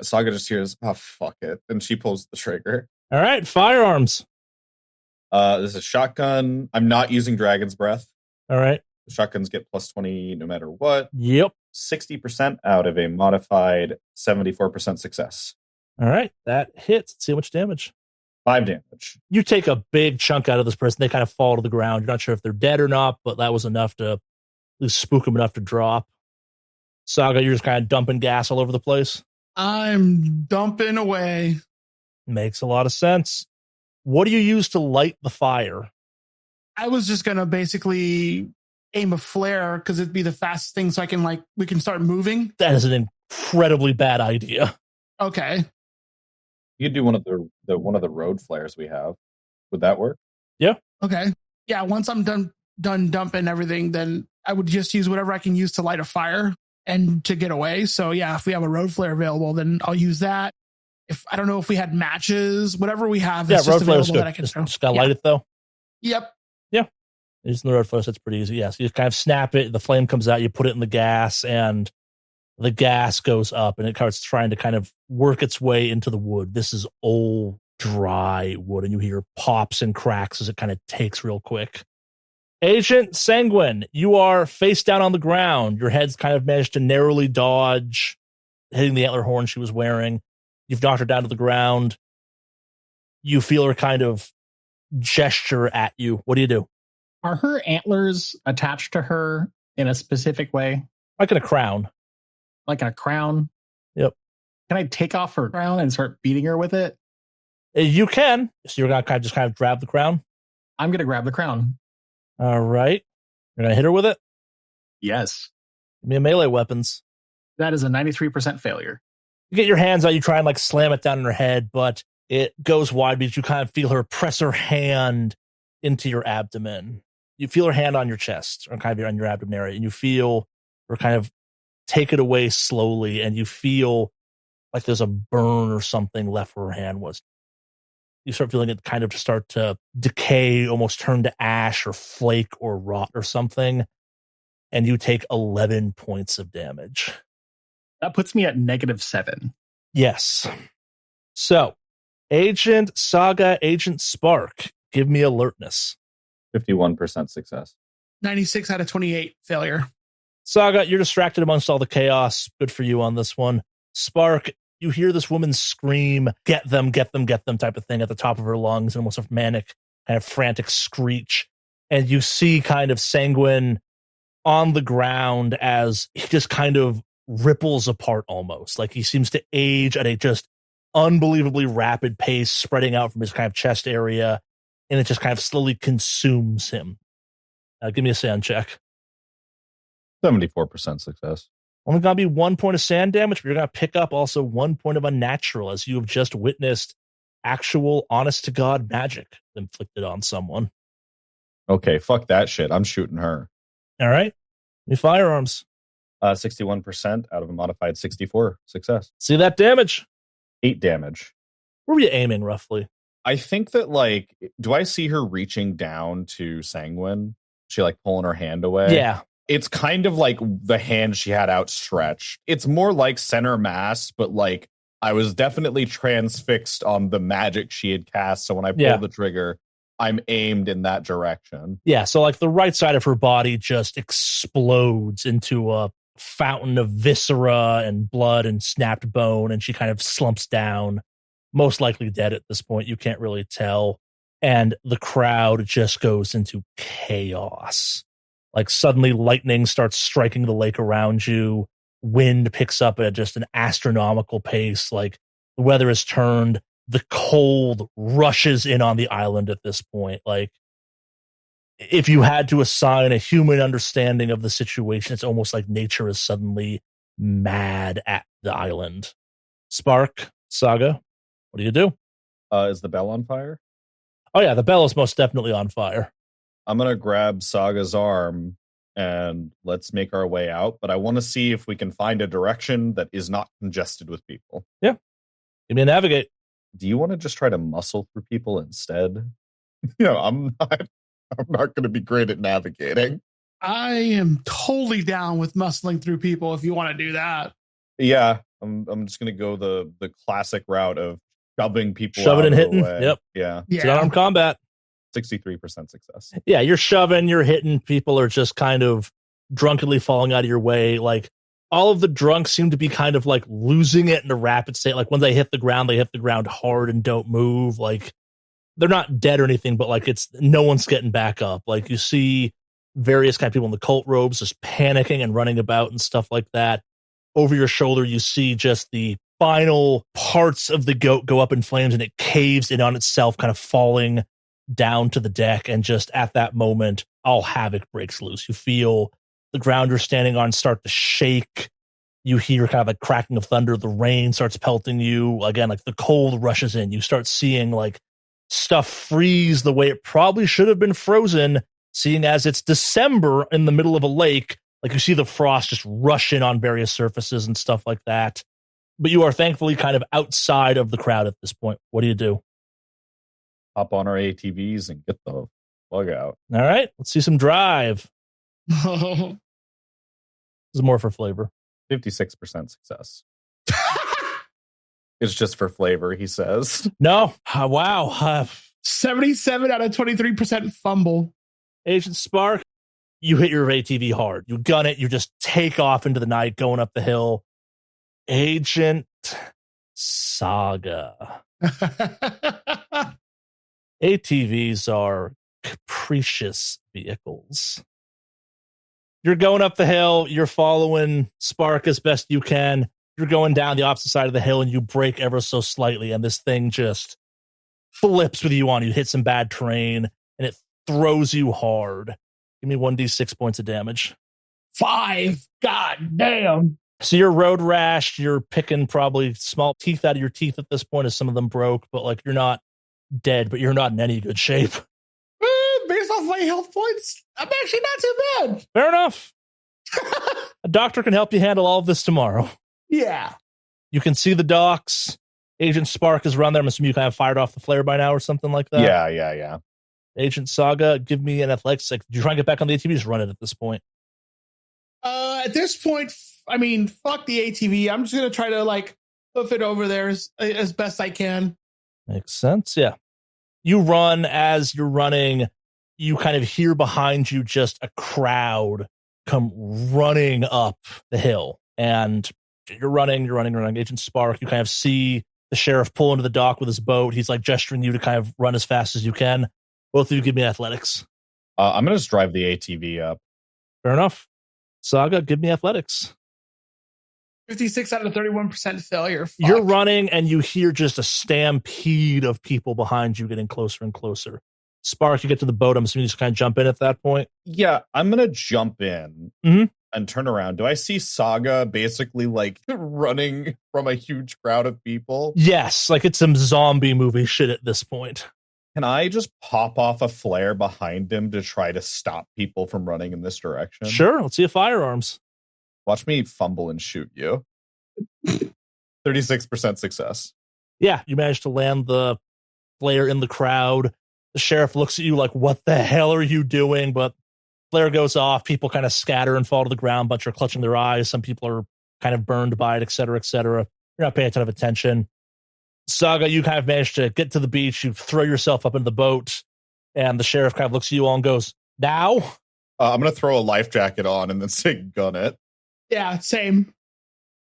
Saga just hears, "Oh, fuck it," and she pulls the trigger. All right, firearms. This is a shotgun. I'm not using Dragon's Breath. All right. The shotguns get +20 no matter what. Yep. 60% out of a modified 74% success. All right, that hits. Let's see how much damage. 5 damage. You take a big chunk out of this person. They kind of fall to the ground. You're not sure if they're dead or not, but that was enough to at least spook them enough to drop. Saga, you're just kind of dumping gas all over the place. I'm dumping away. Makes a lot of sense. What do you use to light the fire? I was just going to basically aim a flare because it'd be the fastest thing so we can start moving. That is an incredibly bad idea. Okay. You could do one of the road flares we have. Would that work? Yeah. Okay. Yeah, once I'm done dumping everything, then I would just use whatever I can use to light a fire and to get away. So yeah, if we have a road flare available, then I'll use that. If I don't know if we had matches, whatever we have, Yeah, it's road just flare is available good. that I can throw. Just gotta light it though. Yep. Yeah. Using the road flare, that's pretty easy. Yeah, so you just kind of snap it, the flame comes out, you put it in the gas, and the gas goes up, and it starts trying to kind of work its way into the wood. This is old, dry wood, and you hear pops and cracks as it kind of takes real quick. Agent Sanguine, you are face down on the ground. Your head's kind of managed to narrowly dodge, hitting the antler horn she was wearing. You've knocked her down to the ground. You feel her kind of gesture at you. What do you do? Are her antlers attached to her in a specific way? Like in a crown. Like in a crown? Yep. Can I take off her crown and start beating her with it? You can. So you're going to just kind of grab the crown? I'm going to grab the crown. All right. You're going to hit her with it? Yes. Give me a melee weapons. That is a 93% failure. You get your hands out, you try and like slam it down in her head, but it goes wide because you kind of feel her press her hand into your abdomen. You feel her hand on your chest or kind of on your abdomen area, and you feel her kind of take it away slowly, and you feel like there's a burn or something left where her hand was. You start feeling it kind of start to decay, almost turn to ash or flake or rot or something, and you take 11 points of damage. That puts me at -7. Yes. So Agent Saga, Agent Spark, give me alertness. 51% success. 96 out of 28 failure. Saga, you're distracted amongst all the chaos. Good for you on this one. Spark, you hear this woman scream, get them, get them, get them type of thing at the top of her lungs, and almost a manic, kind of frantic screech. And you see kind of Sanguine on the ground as he just kind of ripples apart almost. Like he seems to age at a just unbelievably rapid pace, spreading out from his kind of chest area, and it just kind of slowly consumes him. Give me a sand check. 74% success. Only going to be 1 point of sand damage, but you're going to pick up also 1 point of unnatural as you have just witnessed actual honest-to-God magic inflicted on someone. Okay, fuck that shit. I'm shooting her. All right. New firearms. 61% out of a modified 64. Success. See that damage? 8 damage. Where were you aiming, roughly? I think that, like, do I see her reaching down to Sanguine? She, like, pulling her hand away? Yeah. It's kind of like the hand she had outstretched. It's more like center mass, but, like, I was definitely transfixed on the magic she had cast. So when I pulled the trigger, I'm aimed in that direction. Yeah, so, like, the right side of her body just explodes into a fountain of viscera and blood and snapped bone, and she kind of slumps down, most likely dead at this point. You can't really tell. And the crowd just goes into chaos. Like suddenly lightning starts striking the lake around you. Wind picks up at just an astronomical pace. Like the weather has turned. The cold rushes in on the island at this point. Like if you had to assign a human understanding of the situation, it's almost like nature is suddenly mad at the island. Spark, Saga, what do you do? Is the bell on fire? Oh yeah, the bell is most definitely on fire. I'm going to grab Saga's arm and let's make our way out. But I want to see if we can find a direction that is not congested with people. Yeah. Give me a navigate. Do you want to just try to muscle through people instead? You know, I'm not going to be great at navigating. I am totally down with muscling through people if you want to do that. Yeah, I'm just going to go the classic route of shoving people Shoving out and of hitting. the way. Yep. Yeah. It's armed combat. 63% success. Yeah, you're shoving, you're hitting. People are just kind of drunkenly falling out of your way. Like all of the drunks seem to be kind of like losing it in a rapid state. Like when they hit the ground hard and don't move. Like they're not dead or anything, but like it's no one's getting back up. Like you see various kind of people in the cult robes just panicking and running about and stuff like that. Over your shoulder, you see just the final parts of the goat go up in flames and it caves in on itself, kind of falling down to the deck. And just at that moment, all havoc breaks loose. You feel the ground you're standing on start to shake. You hear kind of a cracking of thunder. The rain starts pelting you. Again, like the cold rushes in. You start seeing like stuff freeze the way it probably should have been frozen, seeing as it's December in the middle of a lake. Like you see the frost just rush in on various surfaces and stuff like that. But you are thankfully kind of outside of the crowd at this point. What do you do? Hop on our ATVs and get the plug out. All right, let's see some drive. Oh. This is more for flavor. 56% success. It's just for flavor, he says. No. Wow. 77 out of 23% fumble. Agent Spark, you hit your ATV hard. You gun it. You just take off into the night, going up the hill. Agent Saga. ATVs are capricious vehicles. You're going up the hill. You're following Spark as best you can. You're going down the opposite side of the hill and you brake ever so slightly. And this thing just flips with you on. You hit some bad terrain and it throws you hard. Give me 1d6 points of damage. 5. God damn. So you're road rash. You're picking probably small teeth out of your teeth at this point as some of them broke. But like you're not dead, but you're not in any good shape. Based off my health points, I'm actually not too bad. Fair enough. A doctor can help you handle all of this tomorrow. Yeah. You can see the docks. Agent Spark is around there. I'm assuming you kind of fired off the flare by now or something like that. Yeah. Agent Saga, give me an athletics. Like, did you try and get back on the ATV? Just run it at this point. At this point, I mean, fuck the ATV. I'm just gonna try to like hoof it over there as best I can. Makes sense, yeah. You run. As you're running, you kind of hear behind you just a crowd come running up the hill. And you're running. Agent Spark, you kind of see the sheriff pull into the dock with his boat. He's like gesturing you to kind of run as fast as you can. Both of you give me athletics. I'm going to just drive the ATV up. Fair enough. Saga, give me athletics. 56 out of 31% failure. Fuck. You're running and you hear just a stampede of people behind you getting closer and closer. Spark, you get to the boat. I'm assuming you just kind of jump in at that point. Yeah, I'm going to jump in and turn around. Do I see Saga basically like running from a huge crowd of people? Yes, like it's some zombie movie shit at this point. Can I just pop off a flare behind him to try to stop people from running in this direction? Sure, let's see if firearms. Watch me fumble and shoot you. 36% success. Yeah, you managed to land the flare in the crowd. The sheriff looks at you like, what the hell are you doing? But flare goes off. People kind of scatter and fall to the ground. Bunch are clutching their eyes. Some people are kind of burned by it, et cetera, et cetera. You're not paying a ton of attention. Saga, you kind of managed to get to the beach. You throw yourself up into the boat. And the sheriff kind of looks at you all and goes, now? I'm going to throw a life jacket on and then say gun it. Yeah, same.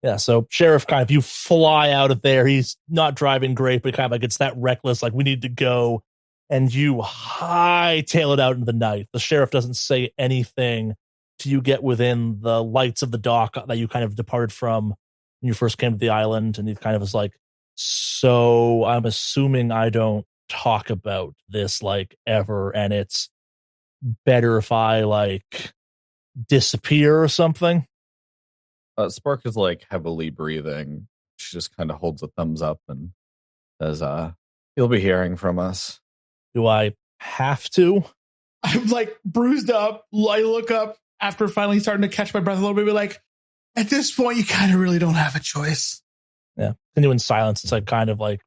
Yeah, so sheriff kind of, you fly out of there. He's not driving great, but kind of like it's that reckless, like we need to go. And you hightail it out into the night. The sheriff doesn't say anything till you get within the lights of the dock that you kind of departed from when you first came to the island. And he kind of was like, so I'm assuming I don't talk about this like ever. And it's better if I like disappear or something. Spark is like heavily breathing. She just kind of holds a thumbs up and says, you'll be hearing from us. Do I have to? I'm like bruised up. I look up after finally starting to catch my breath a little bit. Be like, at this point, you kind of really don't have a choice. Yeah. Continue in silence. It's like kind of like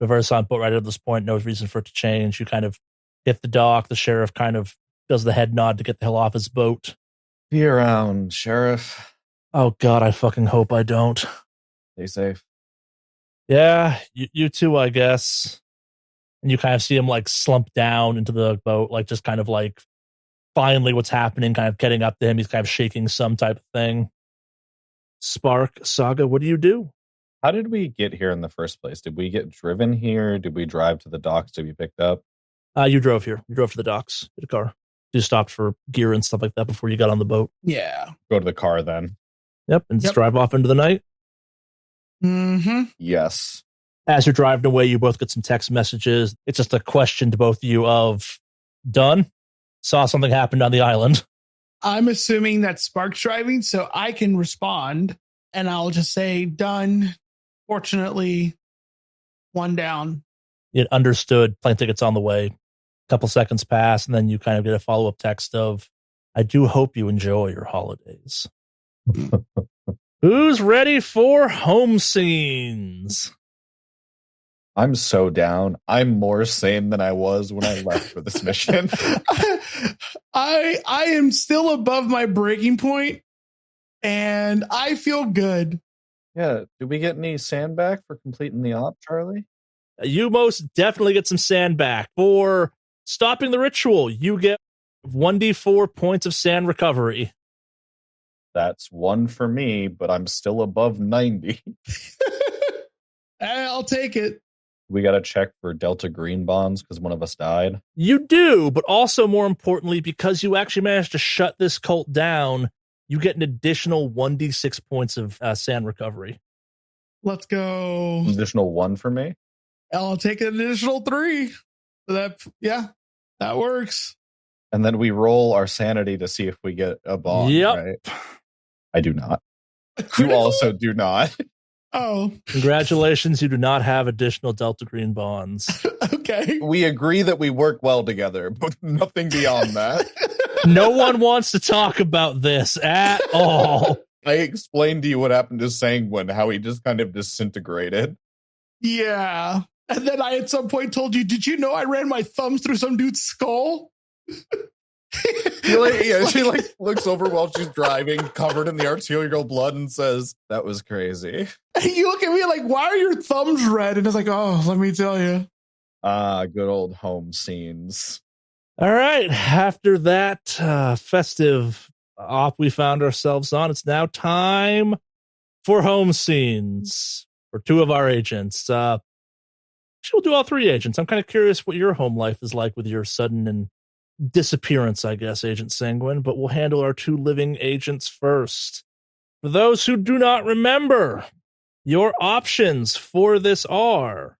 a very silent boat right at this point. No reason for it to change. You kind of hit the dock. The sheriff kind of does the head nod to get the hell off his boat. Be around, Sheriff. Oh, God, I fucking hope I don't. Stay safe. Yeah, you too, I guess. And you kind of see him like slump down into the boat, like just kind of like finally what's happening, kind of getting up to him. He's kind of shaking some type of thing. Spark, Saga, what do you do? How did we get here in the first place? Did we get driven here? Did we drive to the docks to be picked up? You drove here. You drove to the docks in a car. You stopped for gear and stuff like that before you got on the boat. Yeah. Go to the car then. Yep, and just drive off into the night. Mm-hmm. Yes. As you're driving away, you both get some text messages. It's just a question to both of you of, done? Saw something happen on the island. I'm assuming that Spark's driving, so I can respond, and I'll just say, done. Fortunately, one down. It understood. Plane tickets on the way. A couple seconds pass, and then you kind of get a follow-up text of, I do hope you enjoy your holidays. Who's ready for home scenes? I'm so down. I'm more sane than I was when I left for this mission. I am still above my breaking point, and I feel good. Yeah. Did we get any sand back for completing the op, Charlie? You most definitely get some sand back. For stopping the ritual, you get 1d4 points of sand recovery. That's one for me, but I'm still above 90. I'll take it. We got to check for deltagreen bonds because one of us died. You do, but also more importantly, because you actually managed to shut this cult down, you get an additional 1d6 points of sand recovery. Let's go. Additional one for me? I'll take an additional 3. So that works. And then we roll our sanity to see if we get a bond, right? I do not. You also do not. Oh. Congratulations, you do not have additional deltagreen bonds. Okay. We agree that we work well together, but nothing beyond that. No one wants to talk about this at all. I explained to you what happened to Sanguine, how he just kind of disintegrated. Yeah. And then I at some point told you, did you know I ran my thumbs through some dude's skull? She looks over while she's driving, covered in the arterial blood, and says, "That was crazy." You look at me like, why are your thumbs red? And it's like, oh, let me tell you. Good old home scenes. All right. After that festive op we found ourselves on, it's now time for home scenes for two of our agents. We'll do all three agents. I'm kind of curious what your home life is like with your sudden and disappearance, I guess, Agent Sanguine, but we'll handle our two living agents first. For those who do not remember, your options for this are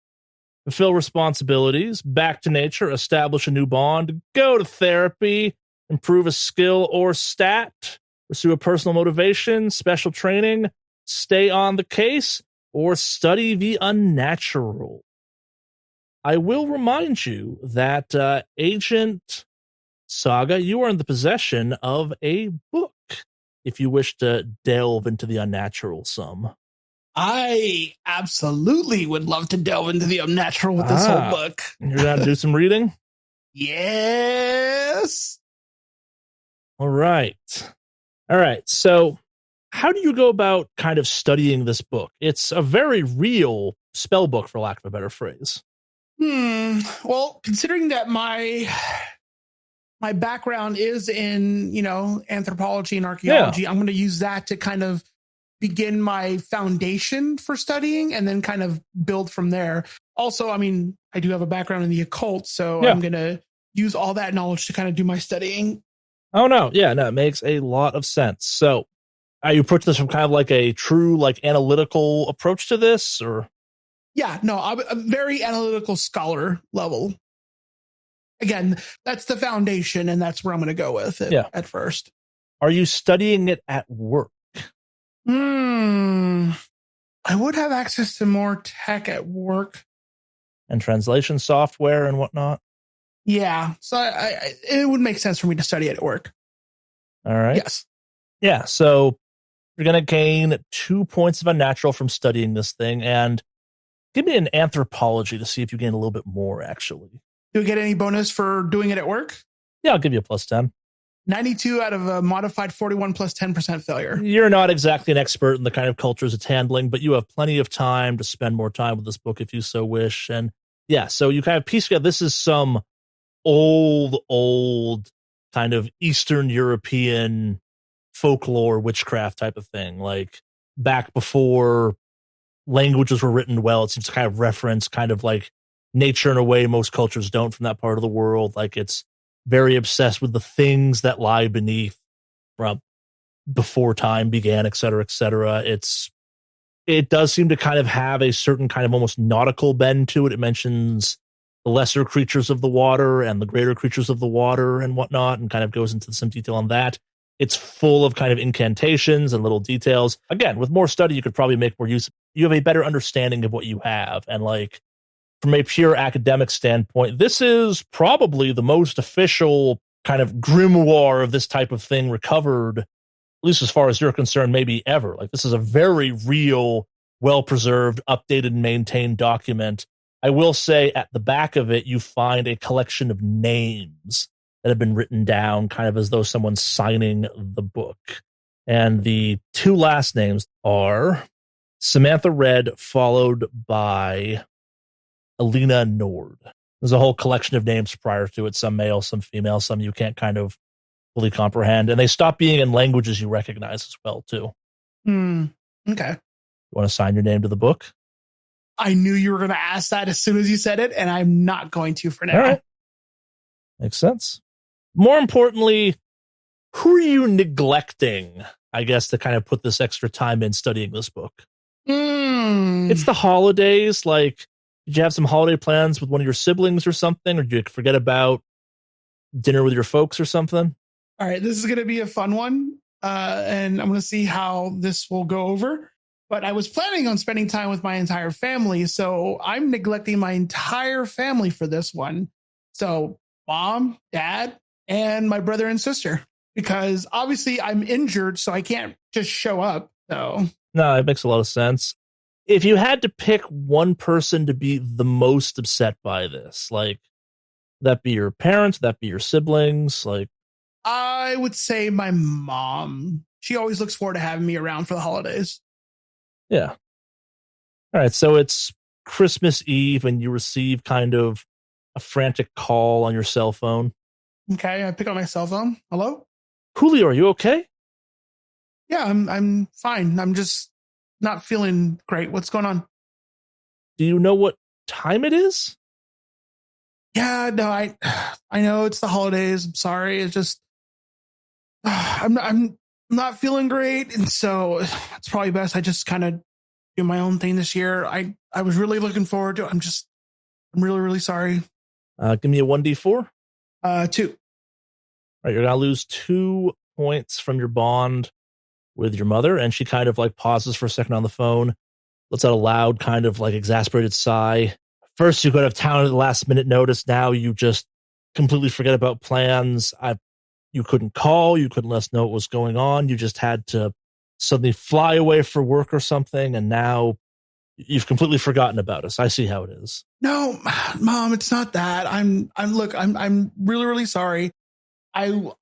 fulfill responsibilities, back to nature, establish a new bond, go to therapy, improve a skill or stat, pursue a personal motivation, special training, stay on the case, or study the unnatural. I will remind you that Agent Saga, you are in the possession of a book if you wish to delve into the unnatural some. I absolutely would love to delve into the unnatural with this whole book. You're going to do some reading? Yes. All right. So how do you go about kind of studying this book? It's a very real spell book, for lack of a better phrase. Well, considering that my background is in, anthropology and archaeology, I'm going to use that to kind of begin my foundation for studying and then kind of build from there. Also, I mean, I do have a background in the occult, so I'm going to use all that knowledge to kind of do my studying. Oh, no. Yeah, no, it makes a lot of sense. So are you approaching this from kind of like a true, like, analytical approach to this, or? Yeah, no, I'm a very analytical scholar level. Again, that's the foundation, and that's where I'm going to go with it at first. Are you studying it at work? I would have access to more tech at work. And translation software and whatnot? Yeah, so it would make sense for me to study it at work. All right. Yes. Yeah, so you're going to gain 2 points of unnatural from studying this thing, and give me an anthropology to see if you gain a little bit more, actually. Do we get any bonus for doing it at work? Yeah, I'll give you a plus 10. 92 out of a modified 41 plus 10% failure. You're not exactly an expert in the kind of cultures it's handling, but you have plenty of time to spend more time with this book if you so wish. And yeah, so you kind of piece together, this is some old kind of Eastern European folklore, witchcraft type of thing. Like back before languages were written well, it seems to kind of reference kind of like nature in a way most cultures don't from that part of the world. Like it's very obsessed with the things that lie beneath from before time began, et cetera, et cetera. It does seem to kind of have a certain kind of almost nautical bend to it. It mentions the lesser creatures of the water and the greater creatures of the water and whatnot, and kind of goes into some detail on that. It's full of kind of incantations and little details. Again, with more study, you could probably make more use. You have a better understanding of what you have. And like, from a pure academic standpoint, this is probably the most official kind of grimoire of this type of thing recovered, at least as far as you're concerned, maybe ever. Like, this is a very real, well-preserved, updated, and maintained document. I will say at the back of it, you find a collection of names that have been written down kind of as though someone's signing the book. And the two last names are Samantha Red, followed by Alina Nord. There's a whole collection of names prior to it, some male, some female, some you can't kind of fully comprehend. And they stop being in languages you recognize as well, too. Okay. You want to sign your name to the book? I knew you were going to ask that as soon as you said it, and I'm not going to for now. All right. Makes sense. More importantly, who are you neglecting, I guess, to kind of put this extra time in studying this book? It's the holidays. Like, did you have some holiday plans with one of your siblings or something? Or did you forget about dinner with your folks or something? All right, this is going to be a fun one. And I'm going to see how this will go over. But I was planning on spending time with my entire family. So I'm neglecting my entire family for this one. So mom, dad, and my brother and sister. Because obviously I'm injured, so I can't just show up. So no, it makes a lot of sense. If you had to pick one person to be the most upset by this, like, that be your parents, that be your siblings, like, I would say my mom. She always looks forward to having me around for the holidays. Yeah. All right, so it's Christmas Eve, and you receive kind of a frantic call on your cell phone. Okay, I pick up my cell phone. Hello? Julio, are you okay? Yeah, I'm fine. I'm just not feeling great. What's going on? Do you know what time it is? Yeah, no, I know it's the holidays. I'm sorry. It's just I'm not feeling great, and so it's probably best I just kind of do my own thing this year. I was really looking forward to it. I'm really, really sorry. Give me a 1d4. 2. All right, you're gonna lose 2 points from your bond with your mother, and she kind of like pauses for a second on the phone, lets out a loud kind of like exasperated sigh. First, you go to town at the last minute notice. Now you just completely forget about plans. You couldn't call. You couldn't let us know what was going on. You just had to suddenly fly away for work or something, and now you've completely forgotten about us. I see how it is. No, Mom, it's not that. I'm really, really sorry. I'll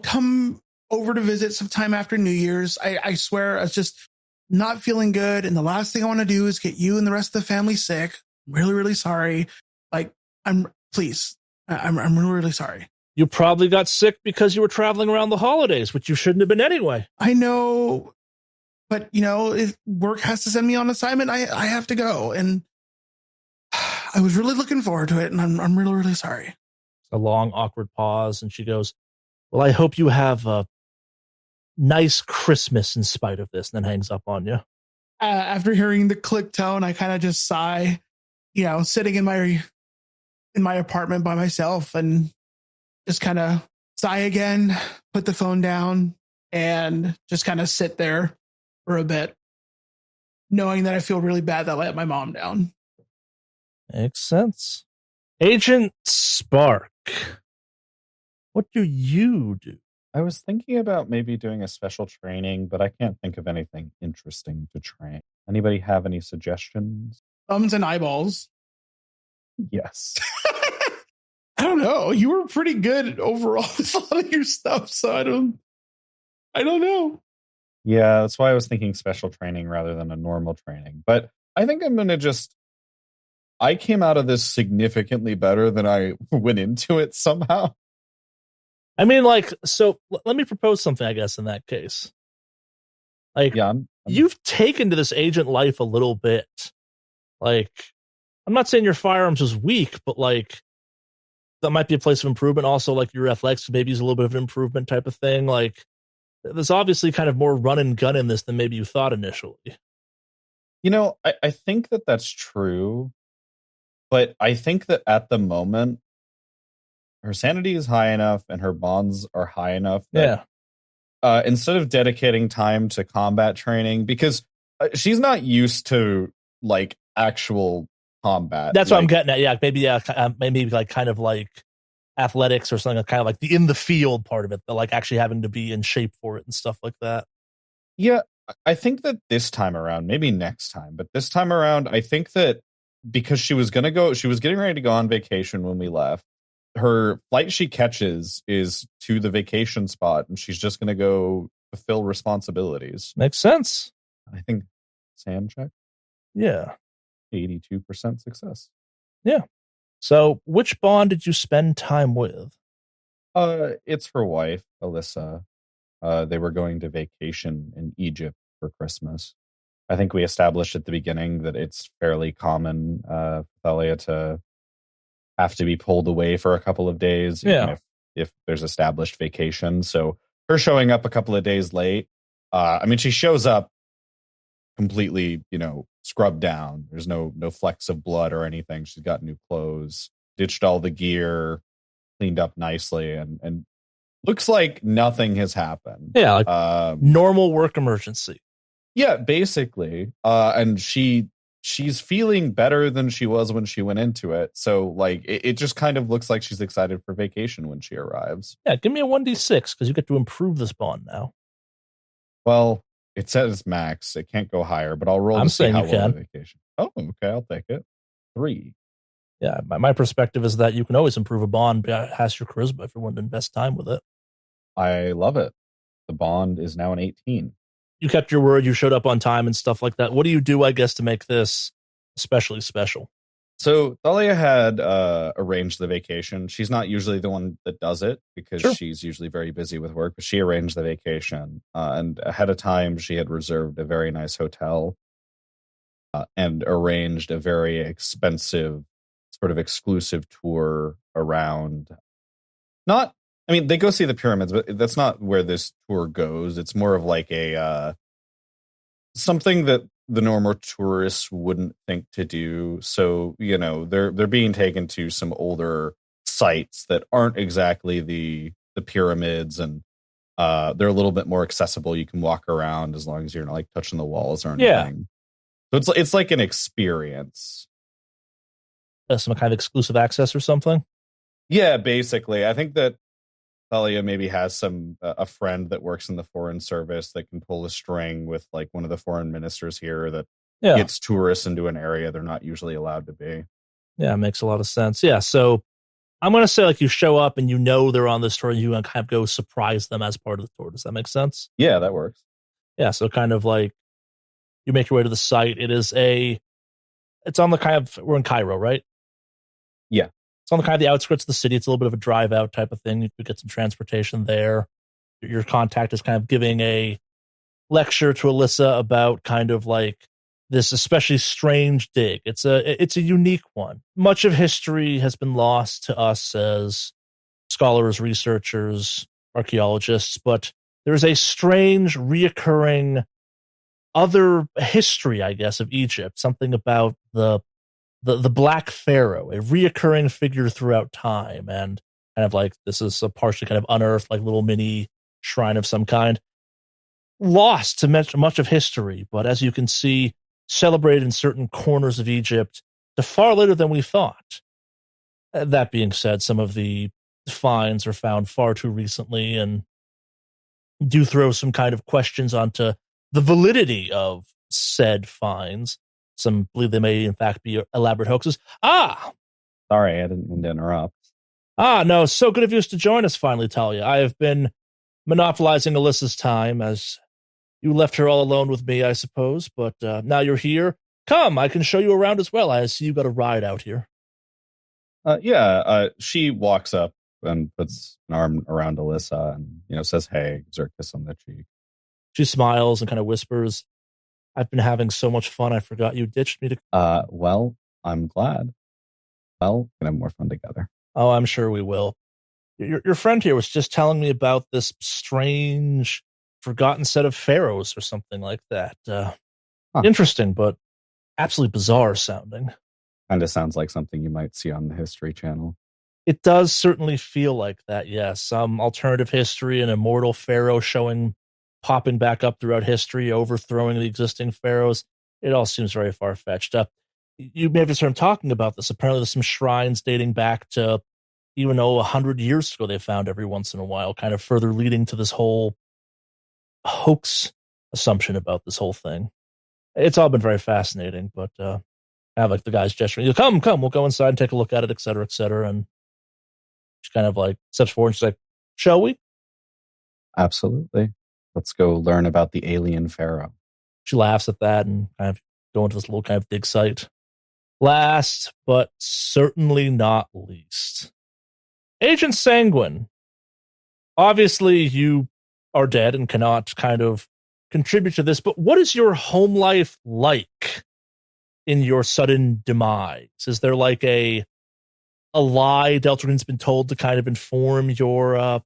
come over to visit sometime after New Year's. I swear, I was just not feeling good, and the last thing I want to do is get you and the rest of the family sick. I'm really, really sorry. Like, I'm really, really sorry. You probably got sick because you were traveling around the holidays, which you shouldn't have been anyway. I know, but if work has to send me on assignment, I have to go, and I was really looking forward to it, and I'm really, really sorry. A long, awkward pause, and she goes, "Well, I hope you have a nice Christmas in spite of this," and then hangs up on you. After hearing the click tone, I kind of just sigh, sitting in my apartment by myself, and just kind of sigh again, put the phone down, and just kind of sit there for a bit, knowing that I feel really bad that I let my mom down. Makes sense. Agent Spark, what do you do? I was thinking about maybe doing a special training, but I can't think of anything interesting to train. Anybody have any suggestions? Thumbs and eyeballs. Yes. I don't know. You were pretty good overall with a lot of your stuff, so I don't know. Yeah, that's why I was thinking special training rather than a normal training. But I think I'm going to I came out of this significantly better than I went into it somehow. I mean, so let me propose something, I guess, in that case. Yeah, you've taken to this agent life a little bit. I'm not saying your firearms is weak, but that might be a place of improvement. Also, your athletics maybe is a little bit of an improvement type of thing. There's obviously kind of more run and gun in this than maybe you thought initially. I think that that's true, but I think that at the moment, her sanity is high enough and her bonds are high enough that instead of dedicating time to combat training, because she's not used to actual combat. That's what I'm getting at. Yeah, maybe kind of athletics or something, kind of the in the field part of it, but actually having to be in shape for it and stuff like that. Yeah, I think that this time around, maybe next time, but this time around, I think that because she was getting ready to go on vacation when we left. Her flight she catches is to the vacation spot, and she's just going to go fulfill responsibilities. Makes sense. I think Sam check. Yeah. 82% success. Yeah. So which bond did you spend time with? It's her wife, Alyssa. They were going to vacation in Egypt for Christmas. I think we established at the beginning that it's fairly common for Thalia to have to be pulled away for a couple of days, even if there's established vacation. So her showing up a couple of days late, she shows up completely, scrubbed down. There's no flecks of blood or anything. She's got new clothes, ditched all the gear, cleaned up nicely, and looks like nothing has happened. Yeah, normal work emergency. Yeah, basically. And she's feeling better than she was when she went into it. So it just kind of looks like she's excited for vacation when she arrives. Yeah, give me a 1d6 because you get to improve this bond now. Well, it says max. It can't go higher, but I'll roll to see how well the vacation. Oh, okay, I'll take it. 3. Yeah, my perspective is that you can always improve a bond past your charisma if you want to invest time with it. I love it. The bond is now an 18. you kept your word, you showed up on time and stuff like that. What do you do, I guess, to make this especially special? So Thalia had arranged the vacation. She's not usually the one that does it because she's usually very busy with work, but she arranged the vacation. And ahead of time, she had reserved a very nice hotel and arranged a very expensive, sort of exclusive tour around. They go see the pyramids, but that's not where this tour goes. It's more of like a something that the normal tourists wouldn't think to do. So, they're being taken to some older sites that aren't exactly the pyramids, and they're a little bit more accessible. You can walk around as long as you're not like touching the walls or anything. So it's like an experience. Some kind of exclusive access or something? Yeah, basically. I think that Thalia maybe has a friend that works in the foreign service that can pull a string with like one of the foreign ministers here that gets tourists into an area they're not usually allowed to be. Yeah, it makes a lot of sense. Yeah, so I'm going to say like you show up and they're on this tour and you kind of go surprise them as part of the tour. Does that make sense? Yeah, that works. Yeah, so kind of like you make your way to the site. It's on the we're in Cairo, right? Yeah. It's on the kind of the outskirts of the city. It's a little bit of a drive out type of thing. You could get some transportation there. Your contact is kind of giving a lecture to Alyssa about kind of like this especially strange dig. It's a unique one. Much of history has been lost to us as scholars, researchers, archaeologists, but there's a strange reoccurring other history, I guess, of Egypt. Something about the Black Pharaoh, a reoccurring figure throughout time, and kind of like this is a partially kind of unearthed, like little mini shrine of some kind, lost to much of history, but as you can see, celebrated in certain corners of Egypt to far later than we thought. That being said, some of the finds are found far too recently and do throw some kind of questions onto the validity of said finds. Some believe they may, in fact, be elaborate hoaxes. Sorry, I didn't mean to interrupt. No, so good of you to join us finally, Talia. I have been monopolizing Alyssa's time as you left her all alone with me, I suppose, but now you're here. Come, I can show you around as well. I see you got a ride out here. She walks up and puts an arm around Alyssa and, says, hey, gives her a kiss on the cheek. She smiles and kind of whispers, I've been having so much fun, I forgot you ditched me to... Well, I'm glad. Well, we can have more fun together. Oh, I'm sure we will. Your friend here was just telling me about this strange, forgotten set of pharaohs or something like that. Interesting, but absolutely bizarre sounding. Kind of sounds like something you might see on the History Channel. It does certainly feel like that, yes. Some alternative history, an immortal pharaoh popping back up throughout history, overthrowing the existing pharaohs. It all seems very far-fetched. You may have just heard him talking about this. Apparently there's some shrines dating back to even 100 years ago they found every once in a while, kind of further leading to this whole hoax assumption about this whole thing. It's all been very fascinating, but I have like the guy's gesturing, come, we'll go inside and take a look at it, et cetera, and she kind of like steps forward and she's like, shall we? Absolutely. Let's go learn about the alien pharaoh. She laughs at that and kind of go into this little kind of dig site. Last, but certainly not least, Agent Sanguine. Obviously, you are dead and cannot kind of contribute to this, but what is your home life like in your sudden demise? Is there like a lie deltagreen's been told to kind of inform your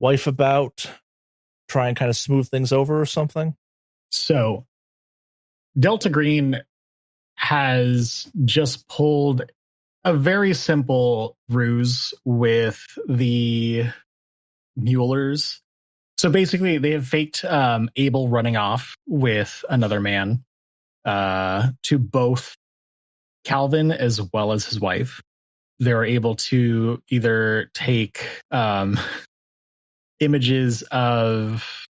wife about? Try and kind of smooth things over or something? So, deltagreen has just pulled a very simple ruse with the Muellers. So basically, they have faked Abel running off with another man to both Calvin as well as his wife. They're able to either take images of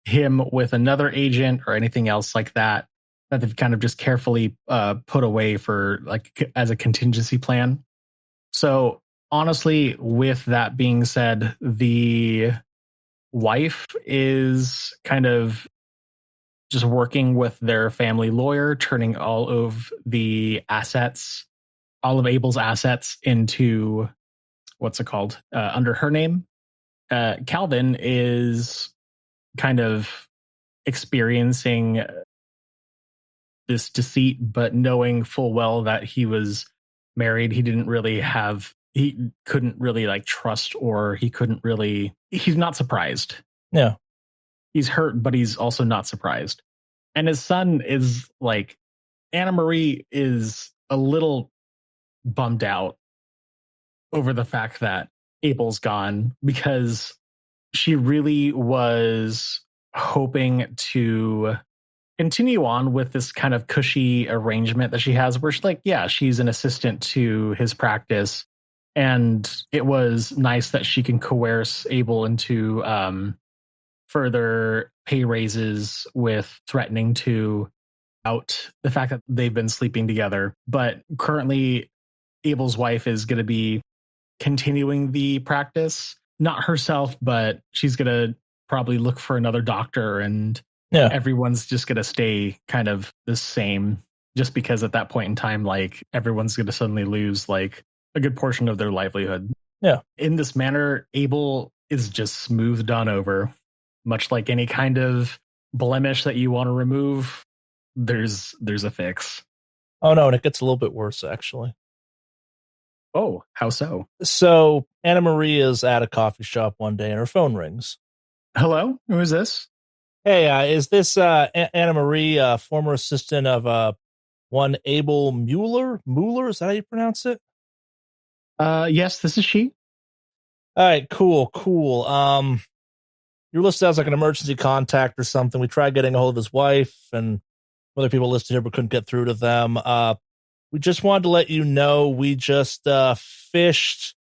him with another agent or anything else like that they've kind of just carefully put away for like as a contingency plan. So honestly, with that being said, the wife is kind of just working with their family lawyer, turning all of the assets, all of Abel's assets into what's it called? Under her name. Calvin is kind of experiencing this deceit, but knowing full well that he was married, he couldn't really like trust, or he's not surprised. Yeah. He's hurt, but he's also not surprised. And his son is like, Anna Marie is a little bummed out over the fact that Abel's gone, because she really was hoping to continue on with this kind of cushy arrangement that she has, where she's like, yeah, she's an assistant to his practice. And it was nice that she can coerce Abel into further pay raises with threatening to out the fact that they've been sleeping together. But currently, Abel's wife is going to be continuing the practice, not herself, but she's going to probably look for another doctor, and everyone's just going to stay kind of the same, just because at that point in time, like, everyone's going to suddenly lose like a good portion of their livelihood. Yeah. In this manner, Abel is just smoothed on over, much like any kind of blemish that you want to remove. There's a fix. Oh no, and it gets a little bit worse, actually. Oh, how so? So Anna Marie is at a coffee shop one day and her phone rings. Hello? Who is this? Hey, is this Anna Marie, former assistant of one Abel Mueller? Mueller, is that how you pronounce it? Yes, this is she. All right, cool. You're listed as like an emergency contact or something. We tried getting a hold of his wife and other people listed here, but couldn't get through to them. We just wanted to let you know we just fished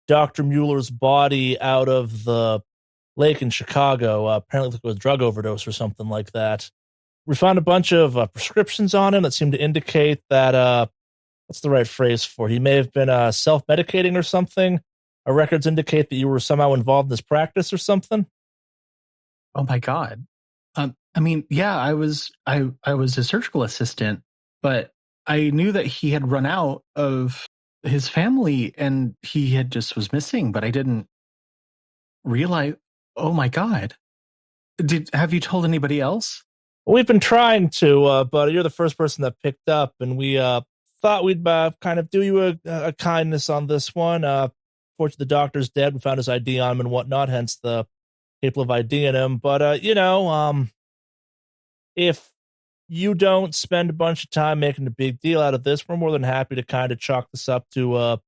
Dr. Mueller's body out of the lake in Chicago. Apparently it was a drug overdose or something like that. We found a bunch of prescriptions on him that seemed to indicate that, what's the right phrase for it? He may have been self-medicating or something. Our records indicate that you were somehow involved in this practice or something. Oh my God. I mean, yeah, I was a surgical assistant, but I knew that he had run out of his family and he had just was missing, but I didn't realize. Oh my God. Have you told anybody else? We've been trying to, but you're the first person that picked up, and we thought we'd kind of do you a kindness on this one. Fortunately, the doctor's dead. We found his ID on him and whatnot, hence the people of IDing him. But, if you don't spend a bunch of time making a big deal out of this, we're more than happy to kind of chalk this up to a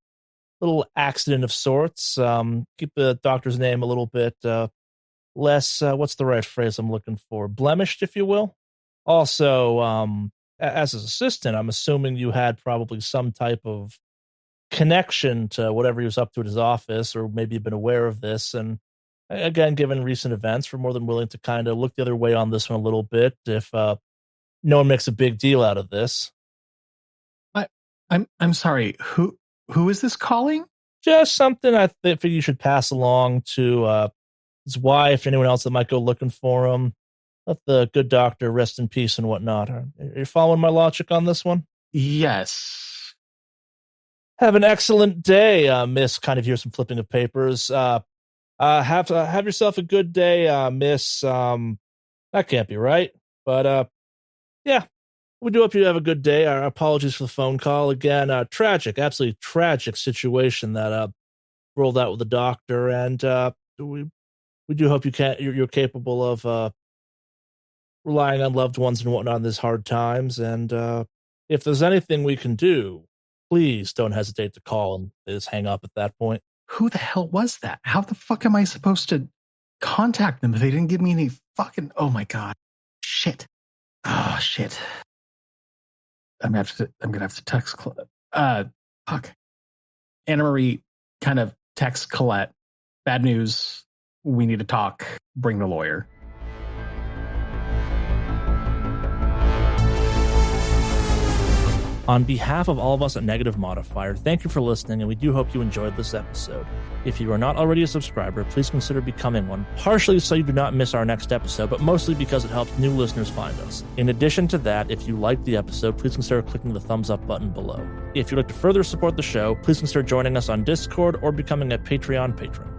little accident of sorts. Keep the doctor's name a little bit less, what's the right phrase I'm looking for? Blemished, if you will. Also, as his assistant, I'm assuming you had probably some type of connection to whatever he was up to at his office, or maybe you've been aware of this. And again, given recent events, we're more than willing to kind of look the other way on this one a little bit if no one makes a big deal out of this. I'm sorry. Who is this calling? Just something I think you should pass along to his wife, anyone else that might go looking for him. Let the good doctor rest in peace and whatnot. Are you following my logic on this one? Yes. Have an excellent day, Miss. Kind of hear some flipping of papers. Have yourself a good day, Miss. That can't be right, but yeah, we do hope you have a good day. Our apologies for the phone call again. Tragic, absolutely tragic situation that rolled out with the doctor, and we do hope you're capable of relying on loved ones and whatnot in these hard times. And if there's anything we can do, please don't hesitate to call and just hang up at that point. Who the hell was that? How the fuck am I supposed to contact them if they didn't give me any fucking... Oh my God. Shit. Oh, shit. I'm gonna have to text Colette. Fuck. Anna Marie kind of texts Colette. Bad news. We need to talk. Bring the lawyer. On behalf of all of us at Negative Modifier, thank you for listening, and we do hope you enjoyed this episode. If you are not already a subscriber, please consider becoming one, partially so you do not miss our next episode, but mostly because it helps new listeners find us. In addition to that, if you liked the episode, please consider clicking the thumbs up button below. If you'd like to further support the show, please consider joining us on Discord or becoming a Patreon patron.